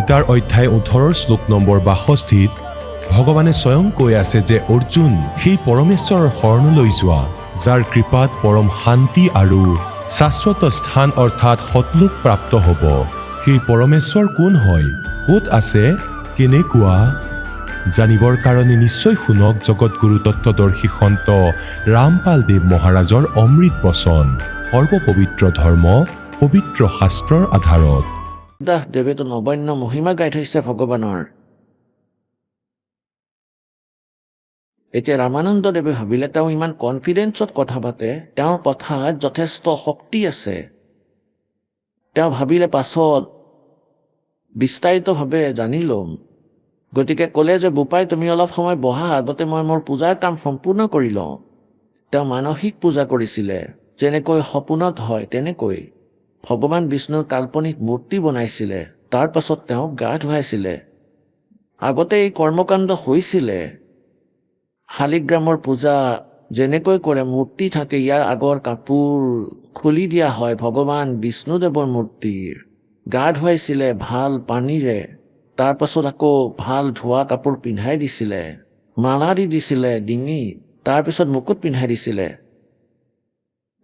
গীতাৰ অধ্যায় 18 শ্লোক নম্বৰ 62 ভগৱানে স্বয়ং কৈ আছে যে অৰ্জুন সেই পৰমেশ্বৰৰ শৰণলৈ যোৱা যাৰ কৃপাত পৰম শান্তি আৰু শাশ্বত স্থান অৰ্থাৎ সতলোক প্ৰাপ্ত হ'ব। সেই পৰমেশ্বৰ কোন হয়, ক'ত আছে, কেনেকুৱা? জানিবৰ কাৰণে নিশ্চয় শুনক জগতগুৰু তত্ত্বদৰ্শী সন্ত ৰামপাল দেৱ মহাৰাজৰ অমৃত বচন। সৰ্বপবিত্ৰ ধৰ্ম পবিত্ৰ শাস্ত্ৰৰ আধাৰত। দেৱেতো নবন্য মহিমা গাই থৈছে ভগৱানৰ। এতিয়া ৰামানন্দ দেৱে ভাবিলে তেওঁ ইমান কনফিডেন্সত কথা পাতে, তেওঁৰ কথাত যথেষ্ট শক্তি আছে। তেওঁ ভাবিলে পাছত বিস্তাৰিতভাৱে জানি ল'ম। গতিকে ক'লে যে বোপাই তুমি অলপ সময় বহা, আগতে মই মোৰ পূজাৰ কাম সম্পূৰ্ণ কৰি লওঁ। তেওঁ মানসিক পূজা কৰিছিলে, যেনেকৈ সপোনত হয় তেনেকৈ। ভগৱান বিষ্ণুৰ কাল্পনিক মূৰ্তি বনাইছিলে, তাৰ পাছত তেওঁক গা ধুৱাইছিলে। আগতে এই কৰ্মকাণ্ড হৈছিলে। শালিগ্ৰামৰ পূজা যেনেকৈ কৰে, মূৰ্তি থাকে, ইয়াৰ আগৰ কাপোৰ খুলি দিয়া হয় ভগৱান বিষ্ণুদেৱৰ মূৰ্তিৰ। গা ধুৱাইছিলে ভাল পানীৰে, তাৰ পাছত আকৌ ভাল ধোৱা কাপোৰ পিন্ধাই দিছিলে, মালা দি দিছিলে ডিঙিত, তাৰপিছত মুকুট পিন্ধাই দিছিলে,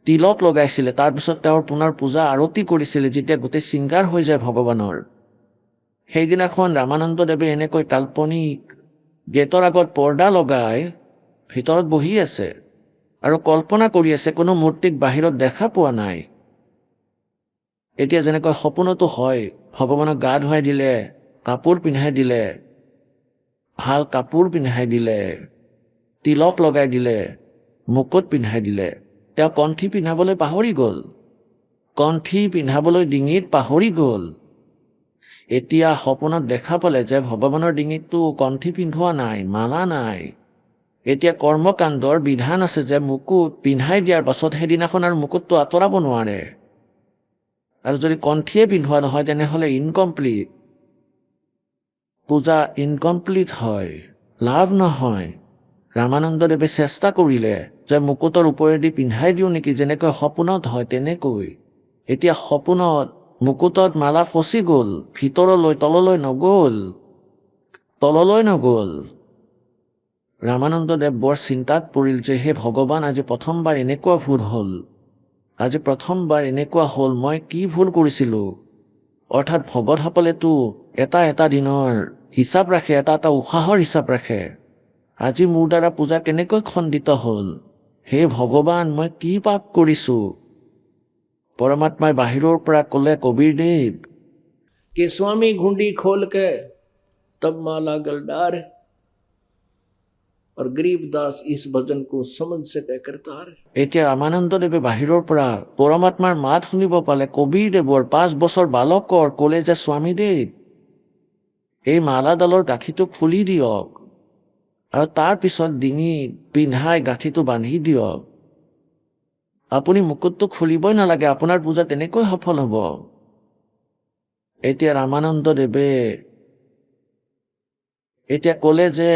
তিলক লগাইছিলে। তাৰপিছত তেওঁৰ পুনৰ পূজা আৰতি কৰিছিলে। যেতিয়া গোটেই শৃংগাৰ হৈ যায় ভগৱানৰ, সেইদিনাখন ৰামানন্দ দেৱে এনেকৈ কাল্পনিক গেটৰ আগত পৰ্দা লগাই ভিতৰত বহি আছে আৰু কল্পনা কৰি আছে, কোনো মূৰ্তিক বাহিৰত দেখা পোৱা নাই। এতিয়া যেনেকৈ সপোনতো হয়, ভগৱানক গা ধুৱাই দিলে, কাপোৰ পিন্ধাই দিলে, ভাল কাপোৰ পিন্ধাই দিলে, তিলক লগাই দিলে, মুকুট পিন্ধাই দিলে। তেওঁ কণ্ঠী পিন্ধাবলৈ পাহৰি গ'ল, কণ্ঠী পিন্ধাবলৈ ডিঙিত পাহৰি গ'ল। এতিয়া সপোনত দেখা পালে যে ভগৱানৰ ডিঙিততো কণ্ঠী পিন্ধোৱা নাই, মালা নাই। এতিয়া কৰ্মকাণ্ডৰ বিধান আছে যে মুকুট পিন্ধাই দিয়াৰ পাছত সেইদিনাখন আৰু মুকুটটো আঁতৰাব নোৱাৰে, আৰু যদি কণ্ঠীয়ে পিন্ধোৱা নহয় তেনেহ'লে ইনকমপ্লিট, পূজা ইনকমপ্লিট হয়, লাভ নহয়। ৰামানন্দদেৱে চেষ্টা কৰিলে যে মুকুটৰ ওপৰেদি পিন্ধাই দিওঁ নেকি, যেনেকৈ সপোনত হয় তেনেকৈ। এতিয়া সপোনত মুকুটত মালা ফচি গ'ল, ভিতৰলৈ তললৈ নগ'ল। ৰামানন্দদেৱ বৰ চিন্তাত পৰিল যে হে ভগৱান, আজি প্ৰথমবাৰ এনেকুৱা ভুল হ'ল, আজি প্ৰথমবাৰ এনেকুৱা হ'ল, মই কি ভুল কৰিছিলোঁ? অৰ্থাৎ ভগতসকলেতো এটা দিনৰ হিচাপ ৰাখে, এটা উশাহৰ হিচাপ ৰাখে। আজি মোৰ দ্বাৰা পূজা কেনেকৈ খণ্ডিত হ'ল? হে ভগৱান, মই কি পাপ কৰিছোঁ? পৰমাত্মাই বাহিৰৰ পৰা ক'লে, কবীৰদেৱ कि स्वामी घुंडी खोल के तब माला गलडार और गरीबदास इस भजन को समझ से कहकर तार। এতিয়া ৰামানন্দদেৱে বাহিৰৰ পৰা পৰমাত্মাৰ মাত শুনিব পালে। কবীৰদেৱৰ 5 বছৰ বালকৰ ক'লে যে স্বামীদেৱ, এই মালাডালৰ গাঁঠিটো খুলি দিয়ক আৰু তাৰ পিছত ডিঙিত পিন্ধাই গাঁঠিটো বান্ধি দিয়ক। আপুনি মুকুটটো খুলিবই নালাগে, আপোনাৰ পূজা তেনেকৈ সফল হ'ব। এতিয়া ৰামানন্দদেৱে এতিয়া ক'লে যে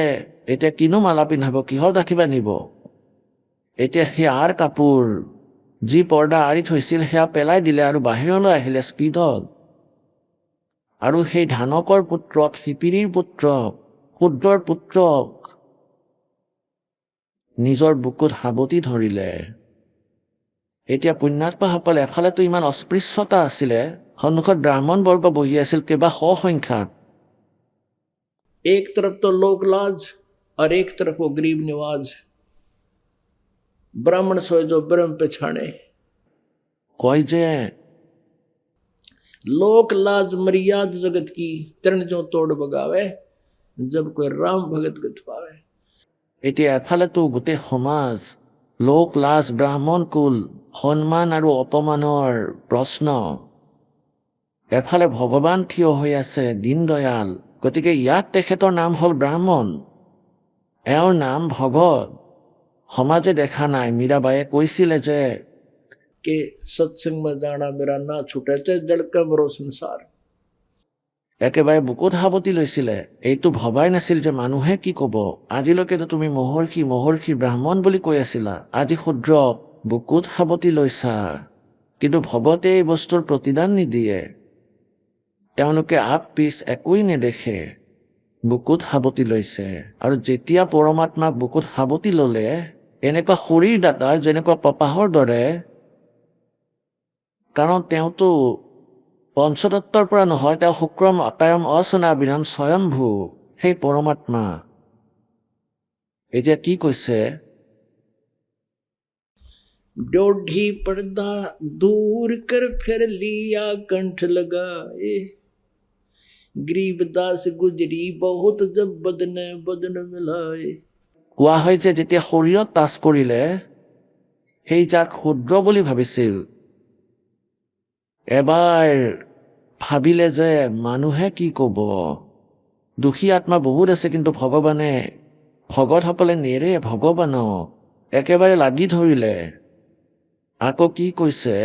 এতিয়া কিনো মালা পিন্ধাব, কিহৰ গাঁঠি বান্ধিব? এতিয়া সেয়াৰ কাপোৰ যি পৰ্দা আঁৰি থৈছিল সেয়া পেলাই দিলে আৰু বাহিৰলৈ আহিলে স্পীডত। আৰু সেই ধানকৰ পুত্ৰক, শিপিনীৰ পুত্ৰক, শূদ্ৰৰ পুত্ৰক নিজৰ বুকুত সাৱটি ধৰিলে। এতিয়া পুণ্যাত্মাসকলে, এফালেতো ইমান অস্পৃশ্যতা আছিলে, সন্মুখত ব্ৰাহ্মণ বৰ্গ বহি আছিল কেইবা শ সংখ্যাত। एक तरफ तो लोक लाज और एक तरफ वो गरीब निवाज। ब्राह्मण सोए जो ब्रह्म पे छाने। কয় যে लोक लाज मर्याद जगत की तरण जो तोड़ बगावे, जब कोई राम भगत गत पावे। এতিয়া এফালেতো গোটেই সমাজ, লোক লাজ, ব্ৰাহ্মণ কুল, সন্মান আৰু অপমানৰ প্ৰশ্ন। এফালে ভগৱান থিয় হৈ আছে, দীনদয়াল। গতিকে ইয়াত তেখেতৰ নাম হ'ল ব্ৰাহ্মণ, এওঁৰ নাম ভগত। সমাজে দেখা নাই। মীৰাবায়ে কৈছিলে যে के सत्संग में जाना मेरा ना छूटे, चाहे जड़का मरो संसार। একেবাৰে বুকুত সাৱটি লৈছিলে। এইটো ভবাই নাছিল যে মানুহে কি ক'ব। আজিলৈকেতো তুমি মহৰ্ষি ব্ৰাহ্মণ বুলি কৈ আছিলা, আজি শূদ্ৰ বুকুত সাৱটি লৈছা। কিন্তু ভগতে এই বস্তুৰ প্ৰতিদান নিদিয়ে। তেওঁলোকে আগ পিছ একোৱেই নেদেখে, বুকুত সাৱটি লৈছে। আৰু যেতিয়া পৰমাত্মাক বুকুত সাৱটি ল'লে, এনেকুৱা শৰীৰদাতা যেনেকুৱা কপাহৰ দৰে, কাৰণ তেওঁতো পঞ্চতত্বৰ পৰা নহয়, তেওঁ শুক্ৰম অকায়ম অচনাবিধান স্বয়ম্ভূ, সেই পৰমাত্মা। এতিয়া কি কৈছে? डोढ़ी पर्दा दूर कर फिर लिया कंठ लगाए गरीबदास गुजरी बहुत जब बदन बदन मिलाए। কোৱা হয় যে যেতিয়া শৰীৰত টাচ কৰিলে সেই যাক ক্ষুদ্ৰ বুলি ভাবিছিল, এবাৰ ভাবিলে যে মানুহে কি ক'ব, দুখী আত্মা বহুত আছে, কিন্তু ভগৱানে ভগতসকলে নেৰে ভগৱানক, একেবাৰে লাগি ধৰিলে। আকৌ কি কৈছে?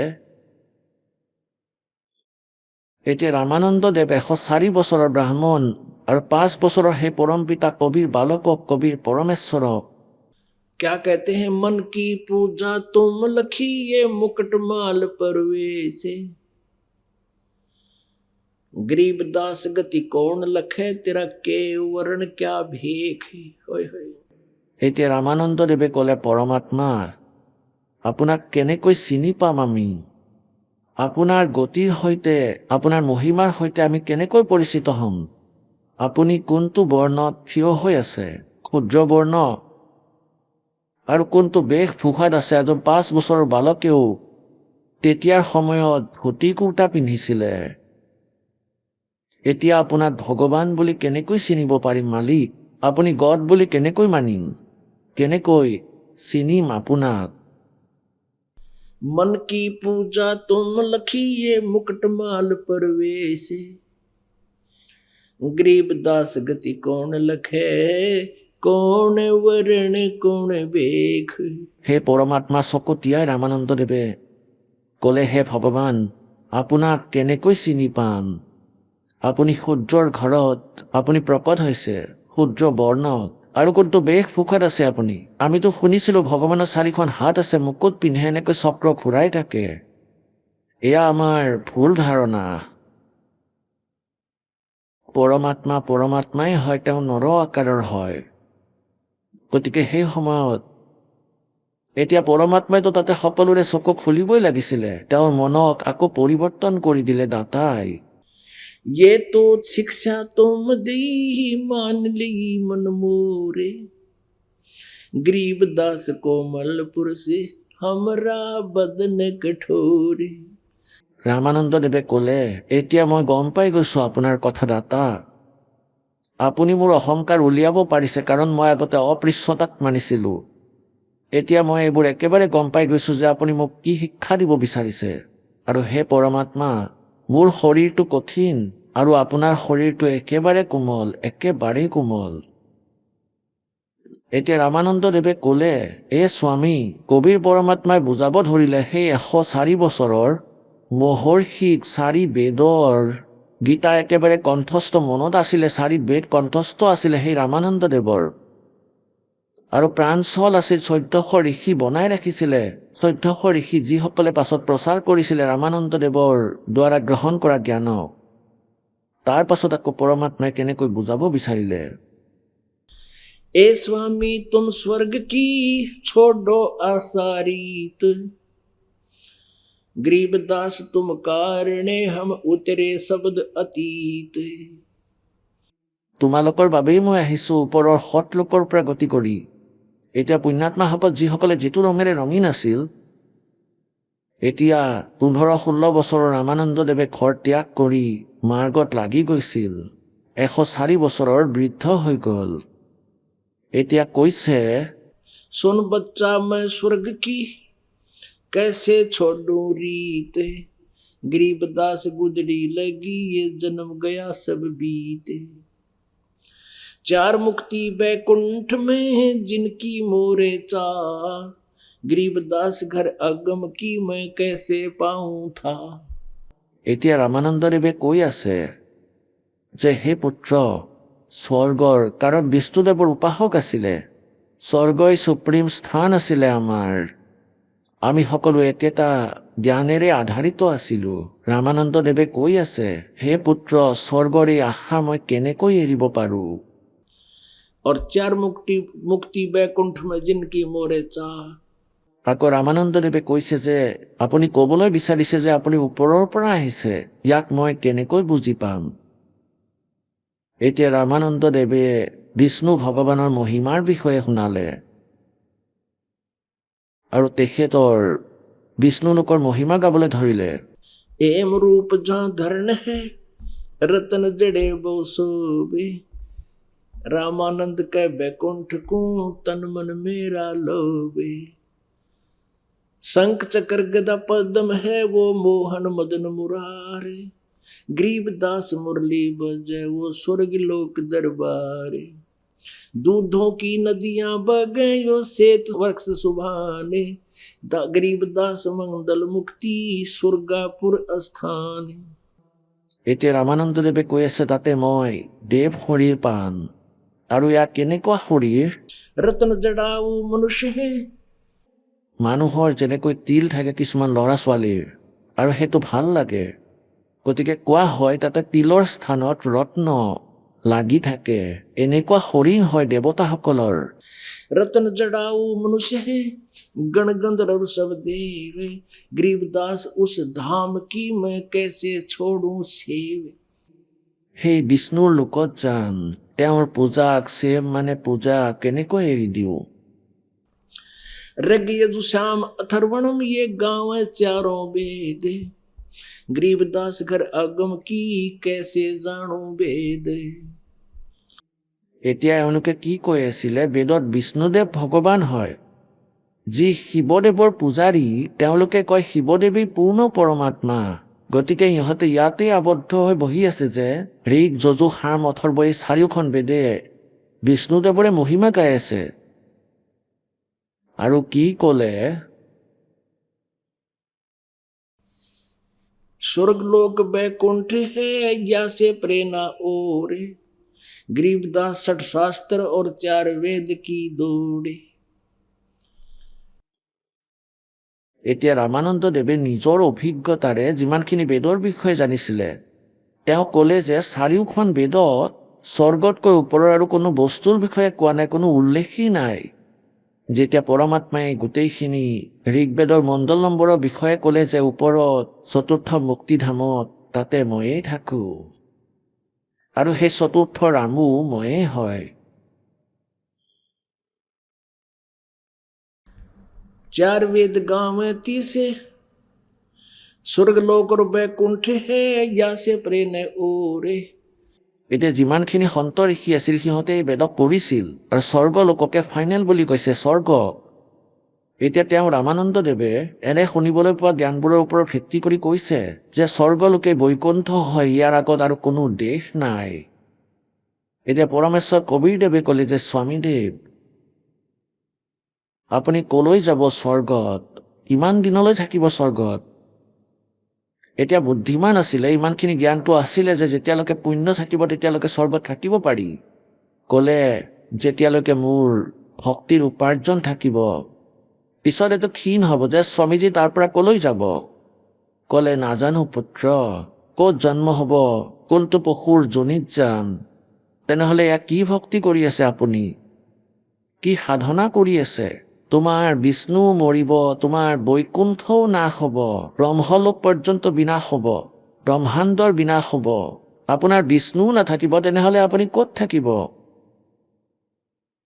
এতিয়া ৰামানন্দ দেৱ 104 বছৰৰ ব্ৰাহ্মণ আৰু 5 বছৰৰ সেই পৰম পিতা কবিৰ বালকক, কবিৰ পৰমেশ্বৰক क्या कहते हैं, मन की पूजा तुम लखिए मुकुट माल परवेसे गरीबदास गति कौन लखे तेरा के वर्ण क्या भेख है। होय होय। এতিয়া ৰামানন্দ দেৱে ক'লে, পৰমাত্মা আপোনাক কেনেকৈ চিনি পাম আমি? আপোনাৰ গতিৰ সৈতে, আপোনাৰ মহিমাৰ সৈতে আমি কেনেকৈ পৰিচিত হ'ম? আপুনি কোনটো বৰ্ণত থিয় হৈ আছে, ক্ষুদ্ৰ বৰ্ণ? আৰু কোনটো বেশভূষাত আছে? এজন 5 বছৰৰ বালকেও তেতিয়াৰ সময়ত ধুতি কুৰ্তা পিন্ধিছিলে। এতিয়া আপোনাক ভগৱান বুলি কেনেকৈ চিনিব পাৰিম মালিক? আপুনি গড বুলি কেনেকৈ মানিম, কেনেকৈ চিনিম আপোনাক? मन की पूजा तुम लखिए मुकुट माल परवेसे गरीबदास गति कौन लखे कौन वर्ण कौन बेख। হে পৰমাত্মা চকু তিয়াই ৰামানন্দ দেৱে ক'লে, হে ভগৱান, আপোনাক কেনেকৈ চিনি পাম? আপুনি শূদ্ৰৰ ঘৰত আপুনি প্ৰকট হৈছে, শূদ্ৰ বৰ্ণত, আৰু কোনটো বেশভূষাত আছে আপুনি? আমিতো শুনিছিলোঁ ভগৱানৰ 4খন হাত আছে, মুকুট পিন্ধে, এনেকৈ চক্ৰ ঘূৰাই থাকে। এয়া আমাৰ ভুল ধাৰণা। পৰমাত্মা পৰমাত্মাই হয়, তেওঁ নৰ আকাৰৰ হয়। গতিকে সেই সময়ত এতিয়া পৰমাত্মাইতো তাতে সকলোৰে চকু খুলিবই লাগিছিলে, তেওঁৰ মনক আকৌ পৰিৱৰ্তন কৰি দিলে দাতাই। ये तो शिक्षा तुम दी मान ली मन मोरे गरीबदास कोमलपुर से हमरा बदन कठोरे। ৰামানন্দ দেৱে ক'লে, এতিয়া মই গম পাই গৈছোঁ আপোনাৰ কথা দাতা। আপুনি মোৰ অহংকাৰ উলিয়াব পাৰিছে, কাৰণ মই আগতে অপৃচ্ছতাক মানিছিলোঁ। এতিয়া মই এইবোৰ একেবাৰে গম পাই গৈছোঁ যে আপুনি মোক কি শিক্ষা দিব বিচাৰিছে। আৰু হে পৰমাত্মা, মোৰ শৰীৰটো কঠিন আৰু আপোনাৰ শৰীৰটো একেবাৰে কোমল, একেবাৰেই কোমল। এতিয়া ৰামানন্দ দেৱে ক'লে, স্বামী, কবিৰ পৰমাত্মাই বুজাব ধৰিলে সেই 104 বছৰৰ মহৰ্ষিক 4 বেদৰ গীতা একেবাৰে কণ্ঠস্থ মনত আছিলে, 4 বেদ কণ্ঠস্থ আছিলে সেই ৰামানন্দ দেৱৰ। আৰু প্ৰাঞ্চল আছিল, 1400 ঋষি বনাই ৰাখিছিলে, 1400 ঋষি যিসকলে পাছত প্ৰচাৰ কৰিছিলে ৰামানন্দ দেৱৰ দ্বাৰা গ্ৰহণ কৰা জ্ঞানক। তাৰ পাছত আকৌ পৰমাত্মাই কেনেকৈ বুজাব বিচাৰিলে? ए स्वामी तुम स्वर्ग की छोड़ो आसारीत गरीबदास तुम कारणे हम उतरे शब्द अतीत। তোমালোকৰ বাবেই মই আহিছোঁ ওপৰৰ সৎ লোকৰ পৰা গতি কৰি। এতিয়া পুণ্যাত্মাসকল যিসকলে যিটো ৰঙেৰে ৰঙীন আছিল, এতিয়া 15-16 বছৰৰ ৰামানন্দ দেৱে ঘৰ ত্যাগ কৰি মাৰ্গত লাগি গৈছিল, 104 বছৰৰ বৃদ্ধ হৈ গ'ল। এতিয়া কৈছে, सुन बच्चा मैं स्वर्ग की कैसे छोड़ू रीत गरीबदास गुजरी लगी ये जन्म गया सब बीते। 4 मुक्ति बैकुंठ में जिनकी मोरे चा गरीबदास घर अगम की मैं कैसे पाऊं था। এতিয়া ৰামানন্দ দেৱে কৈ আছে যে হে পুত্ৰ, স্বৰ্গৰ, কাৰণ বিষ্ণুদেৱৰ উপাসক আছিলে, স্বৰ্গই সুপ্ৰিম স্থান আছিলে আমাৰ, আমি সকলো একেটা জ্ঞানেৰে আধাৰিত আছিলোঁ। ৰামানন্দদেৱে কৈ আছে, হে পুত্ৰ, স্বৰ্গৰ এই আশা মই কেনেকৈ এৰিব পাৰোঁ? और चार मुक्ति मुक्ति बैकुंठ में जिनकी मोरे चाह। আকৌ ৰামানন্দদেৱে কৈছে যে আপুনি ক'বলৈ বিচাৰিছে যে আপুনি ওপৰৰ পৰা আহিছে, ইয়াক মই কেনেকৈ বুজি পাম? এতিয়া ৰামানন্দদেৱে বিষ্ণু ভগৱানৰ মহিমাৰ বিষয়ে শুনালে আৰু তেখেতৰ বিষ্ণু লোকৰ মহিমা গাবলৈ ধৰিলে। एम रूप जहाँ धरण है रतन जड़े वो सोबे, रामानंद के बैकुंठ को तन मन मेरा लोबे। शंख चक्र गदा पद्म है वो मोहन मदन मुरारे, गरीबदास मुरली बजे वो स्वर्ग लोक दरबारे। दूधों की नदियां बगे यो सेत वृक्ष सुभाने, गरीबदास मंगल मुक्ति स्वर्गापुर स्थान। এতিয়া ৰামানন্দদেৱে কৈ আছে তাতে মই দেৱ শৰীৰ পাম। আৰু ইয়াক কেনেকুৱা শৰীৰ? रत्न जड़ाऊ मनुष्य है, মানুহৰ যেনেকৈ তিল থাকে কিছুমান ল'ৰা ছোৱালীৰ, আৰু সেইটো ভাল লাগে, গতিকে কোৱা হয় তাতে তিলৰ স্থানত ৰত্ন লাগি থাকে। এনেকুৱা শৰীৰ হয় দেৱতাসকলৰ। रत्न जड़ाऊ मनुष्य है, गण गंधर्व सब देव। गरीबदास उस धाम की मैं कैसे छोड़ू सेव। সেই বিষ্ণুৰ লোকত যাম, তেওঁৰ পূজাক সেৱ মানে পূজা কেনেকৈ এৰি দিওঁ? ऋग यजु श्याम अथर्वणम ये गाँव चारों वेद, गरीबदास घर आगम की कैसे जानू वेद। এতিয়া এওঁলোকে কি কৈ আছিলে? বেদত বিষ্ণুদেৱ ভগৱান হয়, যি শিৱদেৱৰ পূজাৰী, তেওঁলোকে কয় শিৱদেৱী পূৰ্ণ পৰমাত্মা। গতিকে ইহঁতে ইয়াতে আবদ্ধ হৈ বহি আছে যে ঋগ যজু সাম অথৰ্ব এই চাৰিওখন বেদে বিষ্ণুদেৱৰে মহিমা গাই আছে। আৰু কি ক'লে? स्वर्ग लोक बैकुंठ है या से प्रेरणा और, गरीबदास 60 शास्त्र और 4 वेद की दौड़े। এতিয়া ৰামানন্দদেৱে নিজৰ অভিজ্ঞতাৰে যিমানখিনি বেদৰ বিষয়ে জানিছিলে, তেওঁ ক'লে যে চাৰিওখন বেদত স্বৰ্গতকৈ ওপৰৰ আৰু কোনো বস্তুৰ বিষয়ে কোৱা নাই, কোনো উল্লেখেই নাই। যেতিয়া পৰমাত্মাই গোটেইখিনি ঋগবেদৰ মণ্ডল নম্বৰৰ বিষয়ে ক'লে যে ওপৰত চতুৰ্থ মুক্তিধামত তাতে ময়েই থাকোঁ, আৰু সেই চতুৰ্থ ৰামো ময়েই হয়। 4 वेद गाँव तीसे, स्वर्ग लोक और बैकुंठ है या से प्रेरणा और। এতিয়া যিমানখিনি সন্ত ঋষি আছিল সিহঁতে এই বেদক পঢ়িছিল আৰু স্বৰ্গ লোককে ফাইনেল বুলি কৈছে, স্বৰ্গ। এতিয়া তেওঁ ৰামানন্দদেৱে এনে শুনিবলৈ পোৱা জ্ঞানবোৰৰ ওপৰত ভিত্তি কৰি কৈছে যে স্বৰ্গলোকে বৈকুণ্ঠ হয়, ইয়াৰ আগত আৰু কোনো দেশ নাই। এতিয়া পৰমেশ্বৰ কবীৰদেৱে ক'লে যে স্বামীদেৱ, আপুনি ক'লৈ যাব স্বৰ্গত? কিমান দিনলৈ থাকিব স্বৰ্গত? এতিয়া বুদ্ধিমান আছিলে, ইমানখিনি জ্ঞানটো আছিলে যে যেতিয়ালৈকে পুণ্য থাকিব তেতিয়ালৈকে স্বৰ্গত থাকিব পাৰি। ক'লে যেতিয়ালৈকে মোৰ ভক্তিৰ উপাৰ্জন থাকিব। পিছত এইটো ক্ষীণ হ'ব যে স্বামীজী তাৰ পৰা ক'লৈ যাব? ক'লে নাজানো পুত্ৰ, ক'ত জন্ম হ'ব, কোনটো পশুৰ যোনিত যাম। তেনেহ'লে ইয়াক কি ভক্তি কৰি আছে আপুনি? কি সাধনা কৰি আছে? তোমাৰ বিষ্ণু মৰিব, তোমাৰ বৈকুণ্ঠও নাশ হ'ব, ব্ৰহ্মলোক পৰ্যন্ত বিনাশ হ'ব, ব্ৰহ্মাণ্ডৰ বিনাশ হ'ব, আপোনাৰ বিষ্ণুও নাথাকিব, তেনেহ'লে আপুনি ক'ত থাকিব?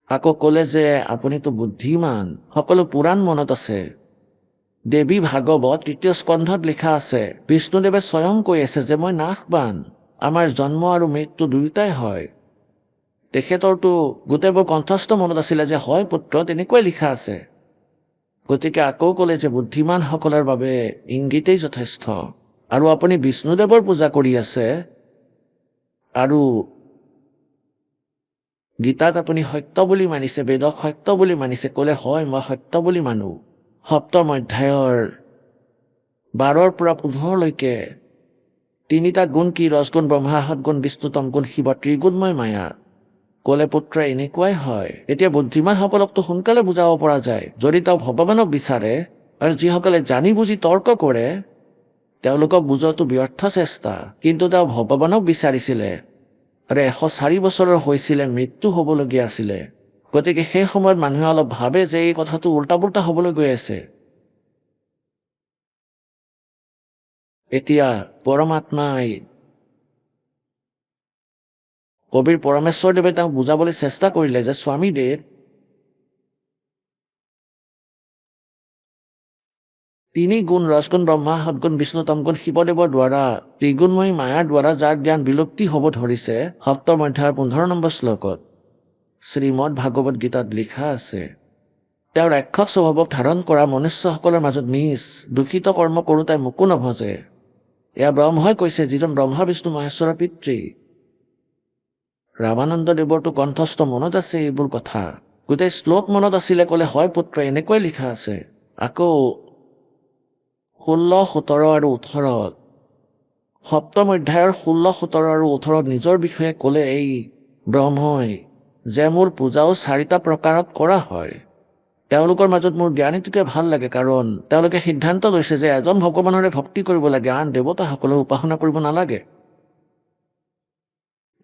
আকৌ ক'লে যে আপুনিতো বুদ্ধিমান, সকলো পুৰাণ মনত আছে। দেৱী ভাগৱত 3য় স্কন্ধত লিখা আছে, বিষ্ণুদেৱে স্বয়ং কৈ আছে যে মই নাশবান, আমাৰ জন্ম আৰু মৃত্যু দুয়োটাই হয়। তেখেতৰতো গোটেইবোৰ কণ্ঠস্থ মনত আছিলে যে হয় পুত্ৰ, তেনেকুৱাই লিখা আছে। গতিকে আকৌ ক'লে যে বুদ্ধিমানসকলৰ বাবে ইংগিতেই যথেষ্ট। আৰু আপুনি বিষ্ণুদেৱৰ পূজা কৰি আছে, আৰু গীতাত আপুনি সত্য বুলি মানিছে, বেদক সত্য বুলি মানিছে। ক'লে হয় মই সত্য বুলি মানো। সপ্তম অধ্যায়ৰ 12ৰ পৰা 15লৈকে 3টা গুণ কি? ৰজগুণ, ব্ৰহ্মা, সৎগুণ, বিষ্ণুতম গুণ, শিৱ, ত্ৰিগুণময় মায়া। ক'লে পুত্ৰ এনেকুৱাই হয়। এতিয়া বুদ্ধিমানসকলকতো সোনকালে বুজাব পৰা যায়। যদি তেওঁ ভগৱানক বিচাৰে আৰু যিসকলে জানি বুজি তৰ্ক কৰে তেওঁলোকক বুজোৱাটো ব্যৰ্থ চেষ্টা। কিন্তু তেওঁ ভগৱানক বিচাৰিছিলে আৰু 104 বছৰৰ হৈছিলে, মৃত্যু হ'বলগীয়া আছিলে। গতিকে সেই সময়ত মানুহে অলপ ভাবে যে এই কথাটো উল্টা পুল্টা হ'বলৈ গৈ আছে। এতিয়া পৰমাত্মাই কবিৰ পৰমেশ্বৰদেৱে তেওঁক বুজাবলৈ চেষ্টা কৰিলে যে স্বামীদেৱ, তিনি গুণ ৰজগুণ ব্ৰহ্মা, সদগুণ বিষ্ণু, তমগুণ শিৱদেৱৰ দ্বাৰা ত্ৰিগুণময়ী মায়াৰ দ্বাৰা যাৰ জ্ঞান বিলুপ্তি হ'ব ধৰিছে, সপ্তম অধ্যায়ৰ 15 নম্বৰ শ্লোকত শ্ৰীমদ ভাগৱত গীতাত লিখা আছে, তেওঁ ৰাক্ষস স্বভাৱক ধাৰণ কৰা মনুষ্যসকলৰ মাজত নিজ দূষিত কৰ্ম কৰোঁতাই মোকো নভজে। এয়া ব্ৰহ্মই কৈছে, যিজন ব্ৰহ্মা বিষ্ণু মহেশ্বৰৰ পিতৃ। ৰামানন্দ দেৱৰতো কণ্ঠস্থ মনত আছে এইবোৰ কথা, গোটেই শ্লোক মনত আছিলে ক'লে হয় পুত্ৰ, এনেকৈ লিখা আছে। আকৌ 16, 17 আৰু 18 সপ্তম অধ্যায়ৰ 16, 17 আৰু 18 নিজৰ বিষয়ে ক'লে এই ব্ৰহ্মই যে মোৰ পূজাও 4টা প্ৰকাৰত কৰা হয়। তেওঁলোকৰ মাজত মোৰ জ্ঞানীটোকে ভাল লাগে, কাৰণ তেওঁলোকে সিদ্ধান্ত লৈছে যে এজন ভগৱানৰে ভক্তি কৰিব লাগে, আন দেৱতাসকলৰ উপাসনা কৰিব নালাগে।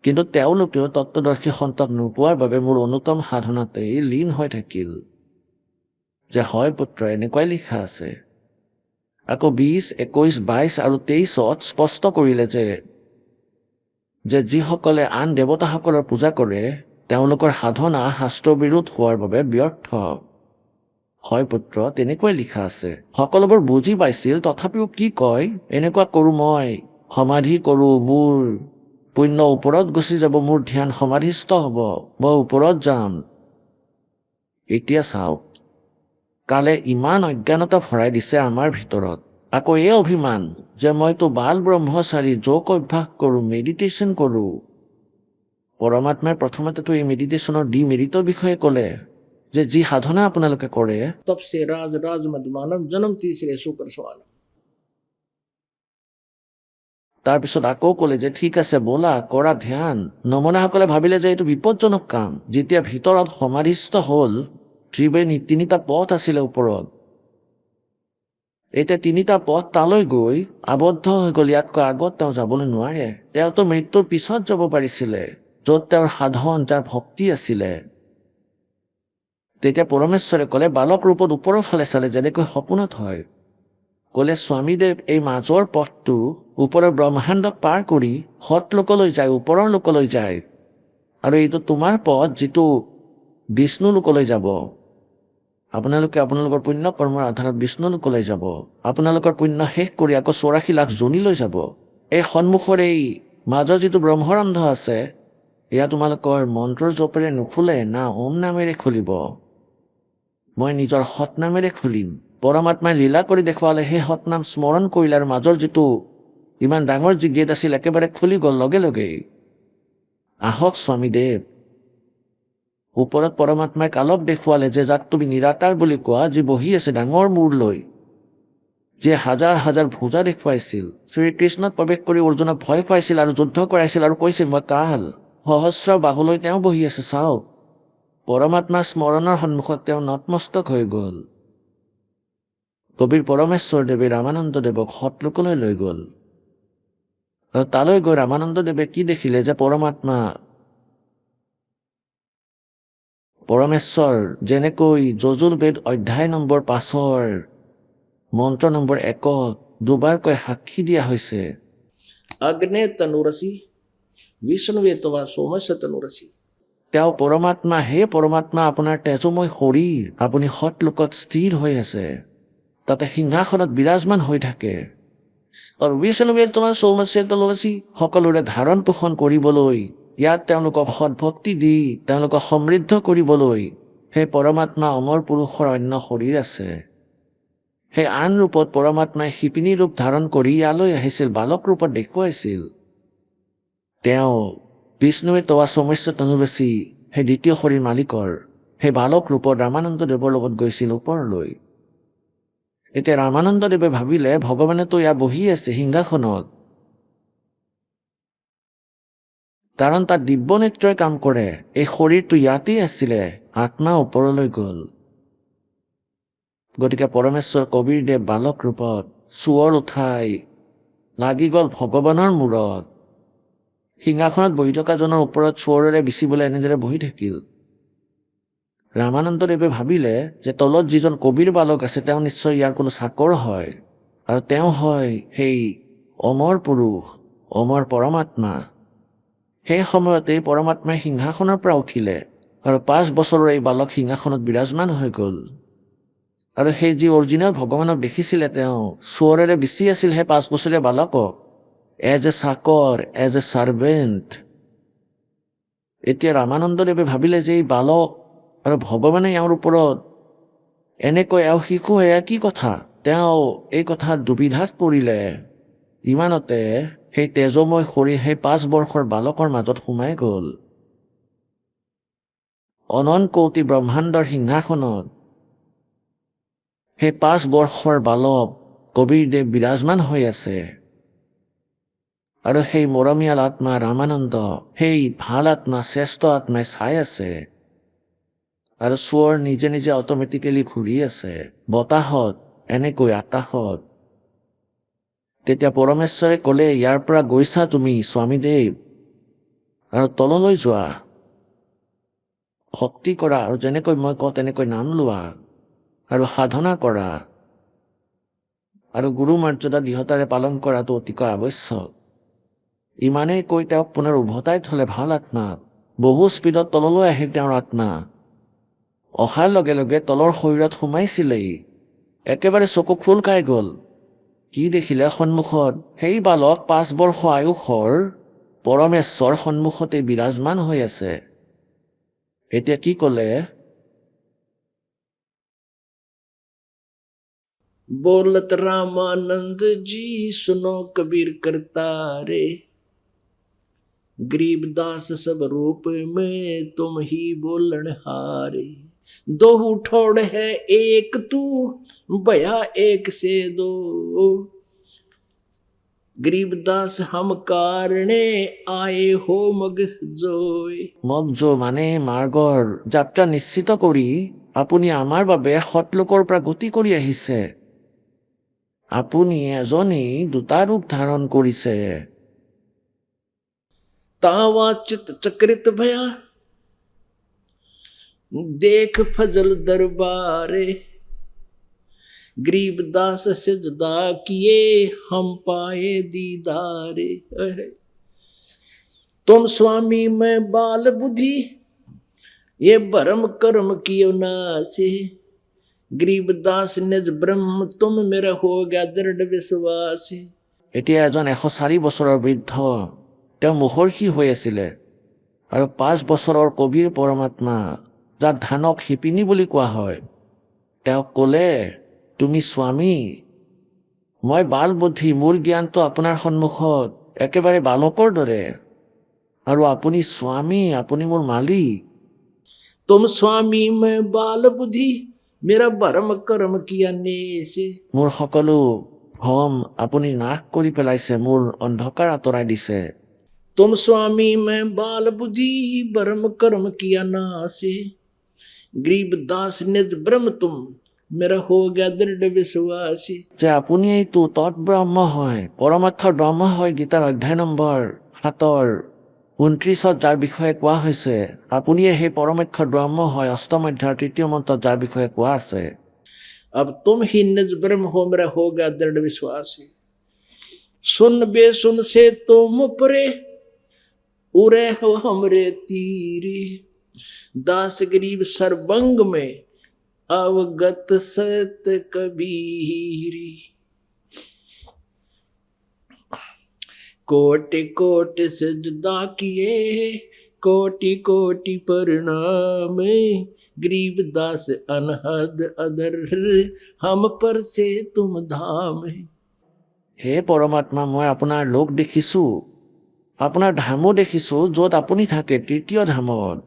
কিন্তু তেওঁলোকেও তত্ত্বদৰ্শী সন্তক নোপোৱাৰ বাবে মোৰ অনুত্তম সাধনাতেই লীন হৈ থাকিল। যে হয় পুত্ৰ, এনেকুৱাই লিখা আছে। আকৌ 20, 21, 22 আৰু 23 স্পষ্ট কৰিলে যে যিসকলে আন দেৱতাসকলৰ পূজা কৰে তেওঁলোকৰ সাধনা শাস্ত্ৰবিৰোধ হোৱাৰ বাবে ব্যৰ্থ। হয় পুত্ৰ, তেনেকুৱাই লিখা আছে। সকলোবোৰ বুজি পাইছিল, তথাপিও কি কয়, এনেকুৱা কৰোঁ মই, সমাধি কৰোঁ, মোৰ পুণ্য ওপৰত গুচি যাব, মোৰ ধ্যান সমাধিস্থ হ'ব, মই ওপৰত যাম। এতিয়া চাওক, কালে ইমান অজ্ঞানতা ভৰাই দিছে আমাৰ ভিতৰত। আকৌ এই অভিমান যে মইতো বাল ব্ৰহ্মচাৰী, যোগ অভ্যাস কৰোঁ, মেডিটেশ্যন কৰোঁ। পৰমাত্মাই প্ৰথমতেতো এই মেডিটেশ্যনৰ ডিমেৰিটৰ বিষয়ে ক'লে যে যি সাধনা আপোনালোকে কৰে, तब से राज राज मद मानव जन्म तीसरे शुक्र सवाल। তাৰপিছত আকৌ ক'লে যে ঠিক আছে ব'লা কৰা ধ্যান। নমনাসকলে ভাবিলে যে এইটো বিপদজনক কাম। যেতিয়া ভিতৰত সমাধিস্থ হ'ল, ত্ৰিবেণী 3টা পথ আছিলে ওপৰত, এতিয়া 3টা পথ তালৈ গৈ আবদ্ধ হৈ গ'ল। ইয়াতকৈ আগত তেওঁ যাবলৈ নোৱাৰে। তেওঁতো মৃত্যুৰ পিছত যাব পাৰিছিলে, য'ত তেওঁৰ সাধন, যাৰ ভক্তি আছিলে। তেতিয়া পৰমেশ্বৰে ক'লে, বালক ৰূপত ওপৰৰ ফালে চালে, যেনেকৈ সপোনত হয়। ক'লে স্বামীদেৱ, এই মাজৰ পথটো ওপৰৰ ব্ৰহ্মাণ্ডক পাৰ কৰি সৎলোকলৈ যায়, ওপৰৰ লোকলৈ যায়। আৰু এইটো তোমাৰ পথ, যিটো বিষ্ণু লোকলৈ যাব। আপোনালোকে আপোনালোকৰ পুণ্য কৰ্মৰ আধাৰত বিষ্ণু লোকলৈ যাব। আপোনালোকৰ পুণ্য শেষ কৰি আকৌ 84 লাখ যোনিলৈ যাব। এই সন্মুখৰ এই মাজৰ যিটো ব্ৰহ্মৰন্ধ আছে, এয়া তোমালোকৰ মন্ত্ৰৰ জপেৰে নুখুলে, না ওম নামেৰে খুলিব, মই নিজৰ সৎ নামেৰে খুলিম। পৰমাত্মাই লীলা কৰি দেখুৱালে, সেই সৎনাম স্মৰণ কৰিলে আৰু মাজৰ যিটো ইমান ডাঙৰ যি গেট আছিল একেবাৰে খুলি গ'ল লগে লগেই। আহক স্বামীদেৱ। ওপৰত পৰমাত্মাই কালক দেখুৱালে যে যাক তুমি নিৰাকাৰ বুলি কোৱা, যি বহি আছে ডাঙৰ মূৰ লৈ, যে হাজাৰ হাজাৰ ভুজা দেখুৱাইছিল, শ্ৰীকৃষ্ণত প্ৰৱেশ কৰি অৰ্জুনক ভয় খুৱাইছিল আৰু যুদ্ধ কৰাইছিল আৰু কৈছিল মই কাল, সহস্ৰ বাহুলৈ তেওঁ বহি আছে। চাওক, পৰমাত্মাৰ স্মৰণৰ সন্মুখত তেওঁ নতমস্তক হৈ গ'ল। কবিৰ পৰমেশ্বৰদেৱে ৰামানন্দদেৱক সৎলোকলৈ লৈ গ'ল। আৰু তালৈ গৈ ৰামানন্দদেৱে কি দেখিলে যে পৰমেশ্বৰ যেনেকৈ যজুৰ্বেদ অধ্যায় নম্বৰ 5 মন্ত্ৰ নম্বৰ 1 দুবাৰকৈ সাক্ষী দিয়া হৈছে, अग्ने तनुरसी विष्णुवे तवा सोमस्य तनुरसी। তেওঁ পৰমাত্মা, হে পৰমাত্মা, আপোনাৰ তেজময় শৰীৰ, আপুনি সৎলোকত স্থিৰ হৈ আছে, তাতে সিংহাসনত বিৰাজমান হৈ থাকে। আৰু বিষ্ণুৱে তোমাৰ সৌমস্য তনুৰসী, সকলোৰে ধাৰণ পোষণ কৰিবলৈ, ইয়াত তেওঁলোকক সৎভক্তি দি তেওঁলোকক সমৃদ্ধ কৰিবলৈ সেই পৰমাত্মা অমৰ পুৰুষৰ অন্য শৰীৰ আছে। সেই আন ৰূপত পৰমাত্মাই শিপিনী ৰূপ ধাৰণ কৰি ইয়ালৈ আহিছিল, বালক ৰূপত দেখুৱাইছিল। তেওঁ বিষ্ণুৱে তোৱা সৌমস্য তনুৰসী, সেই দ্বিতীয় শৰীৰ মালিকৰ সেই বালক ৰূপত ৰামানন্দদেৱৰ লগত গৈছিল ওপৰলৈ। এতিয়া ৰামানন্দদেৱে ভাবিলে ভগৱানেতো ইয়াত বহি আছে সিংহাসনত, কাৰণ তাত দিব্য নেত্ৰই কাম কৰে। এই শৰীৰটো ইয়াতেই আছিলে, আত্মা ওপৰলৈ গ'ল। গতিকে পৰমেশ্বৰ কবিৰদেৱ বালক ৰূপত চোৰ উঠাই লাগি গ'ল ভগৱানৰ মূৰত। সিংহাসনত বহি থকাজনৰ ওপৰত চোৰেৰে বিচিবলৈ এনেদৰে বহি থাকিল। ৰামানন্দদেৱে ভাবিলে যে তলত যিজন কবিৰ বালক আছে তেওঁ নিশ্চয় ইয়াৰ কোনো চাকৰ হয়, আৰু তেওঁ হয় সেই অমৰ পুৰুষ, অমৰ পৰমাত্মা। সেই সময়তেই পৰমাত্মাই সিংহাসনৰ পৰা উঠিলে আৰু 5 বছৰৰ এই বালক সিংহাসনত বিৰাজমান হৈ গ'ল। আৰু সেই যি অৰিজিনেল ভগৱানক দেখিছিলে তেওঁ চোৰেৰে বিচি আছিল সেই 5 বছৰীয়া বালকক, এজ এ চাকৰ, এজ এ ছাৰ্ভেণ্ট। এতিয়া ৰামানন্দদেৱে ভাবিলে যে এই বালক আৰু ভগৱানে ইয়াৰ ওপৰত এনেকৈ এওঁ শিশু এয়া কি কথা। তেওঁ এই কথাত দুবিধাত পৰিলে। ইমানতে সেই তেজময় শৰীৰ সেই 5 বৰ্ষৰ বালকৰ মাজত সোমাই গ'ল। অনন্ত কোটি ব্ৰহ্মাণ্ডৰ সিংহাসনত সেই 5 বৰ্ষৰ বালক কবিৰদেৱ বিৰাজমান হৈ আছে। আৰু সেই মৰমীয়াল আত্মা ৰামানন্দ, সেই ভাল আত্মা, শ্ৰেষ্ঠ আত্মাই চাই আছে। আৰু চোৰ নিজে নিজে অট'মেটিকেলি ঘূৰি আছে বতাহত, এনেকৈ আকাশত। তেতিয়া পৰমেশ্বৰে ক'লে, ইয়াৰ পৰা গৈছা তুমি স্বামীদেৱ, আৰু তললৈ যোৱা, ভক্তি কৰা, আৰু যেনেকৈ মই কওঁ তেনেকৈ নাম লোৱা আৰু সাধনা কৰা, আৰু গুৰু মৰ্যাদা দৃঢ়তাৰে পালন কৰাটো অতিকৈ আৱশ্যক। ইমানেই কৈ তেওঁক পুনৰ উভতাই থলে ভাল আত্মা। বহু স্পীডত তললৈ আহিল তেওঁৰ আত্মা। অহাৰ লগে লগে তলৰ শৰীৰত সোমাইছিলেই। একেবাৰে চকু খোল খাই গ'ল। কি দেখিলে সন্মুখত সেই বালক 5 বৰ্ষ আয়ুসৰ পৰমেশ্বৰ সন্মুখতে বিৰাজমান হৈ আছে। এতিয়া কি ক'লে? बोलत रामानंद जी सुनो कबीर करता रे, गरीबदास सब रूप में तुम ही बोलन हारे। दो ठोड़ है एक तू, भया एक से दो, गरीबदास हम कारणे आए हो मग जोय। মগজু মানে মাৰ্গৰ যাত্ৰা নিশ্চিত কৰি আপুনি আমাৰ বাবে সৎলোকৰ পৰা গতি কৰি আহিছে। আপুনি এজনী 2টা ৰূপ ধাৰণ কৰিছে। तावा चित चक्रित भया, देख फजल दरबारे, गरीबदास सिजदा किए हम पाए दीदारे। तुम स्वामी मैं बाल बुद्धि, ये भरम कर्म कियो नासे, गरीबदास निज ब्रह्म तुम मेरा हो गया दृढ़ विश्वास। এতিয়া এজন 104 বছৰৰ বৃদ্ধ, তেওঁ মহৰ্ষি হৈ আছিলে, আৰু 5 বছৰৰ কবিৰ পৰমাত্মা, যাক ধানক শিপিনী বুলি কোৱা হয়, তেওঁক ক'লে, তুমি স্বামী, মই বাল বুদ্ধি, মোৰ জ্ঞানটো আপোনাৰ সন্মুখত একেবাৰে বালকৰ দৰে, আৰু আপুনি স্বামী, আপুনি মোৰ মালিক। तुम स्वामी मैं बाल बुद्धि, मेरा भरम कर्म किया नेसे। মোৰ সকলো ভ্ৰম আপুনি নাশ কৰি পেলাইছে, মোৰ অন্ধকাৰ আঁতৰাই দিছে। तुम स्वामी मैं बाल बुद्धि, भरम कर्म किया नासे, गरीबदास निज ब्रह्म तुम मेरा हो गया दृढ़ विश्वासी। যে আপুনি এইটো তৎ ব্ৰহ্ম হয়, পৰমাক্ষৰ ব্ৰহ্ম হয়। গীতাৰ অধ্যায় নম্বৰ 7ৰ 29ত যাৰ বিষয়ে কোৱা হৈছে, আপুনিয়ে সেই পৰমাক্ষৰ ব্ৰহ্ম হয়। 8ম অধ্যায়ৰ 3য় মন্ত্ৰত যাৰ বিষয়ে কোৱা আছে, अब तुम ही निज ब्रह्म हो मेरा हो गया दृढ़ विश्वासी। सुन बेसुन से तुम परे, उरे हो हमरे तीरी, दास गरीब सरबंग में अवगत सत कबीरी। कोटि कोटि सजदा किए, कोटि कोटि प्रणाम, गरीबदास अनहद अदर हम पर से तुम धाम। হে পৰমাত্মা, মই আপোনাৰ লোক দেখিছোঁ, আপোনাৰ ধামো দেখিছোঁ, য'ত আপুনি থাকে, 3য় ধামত।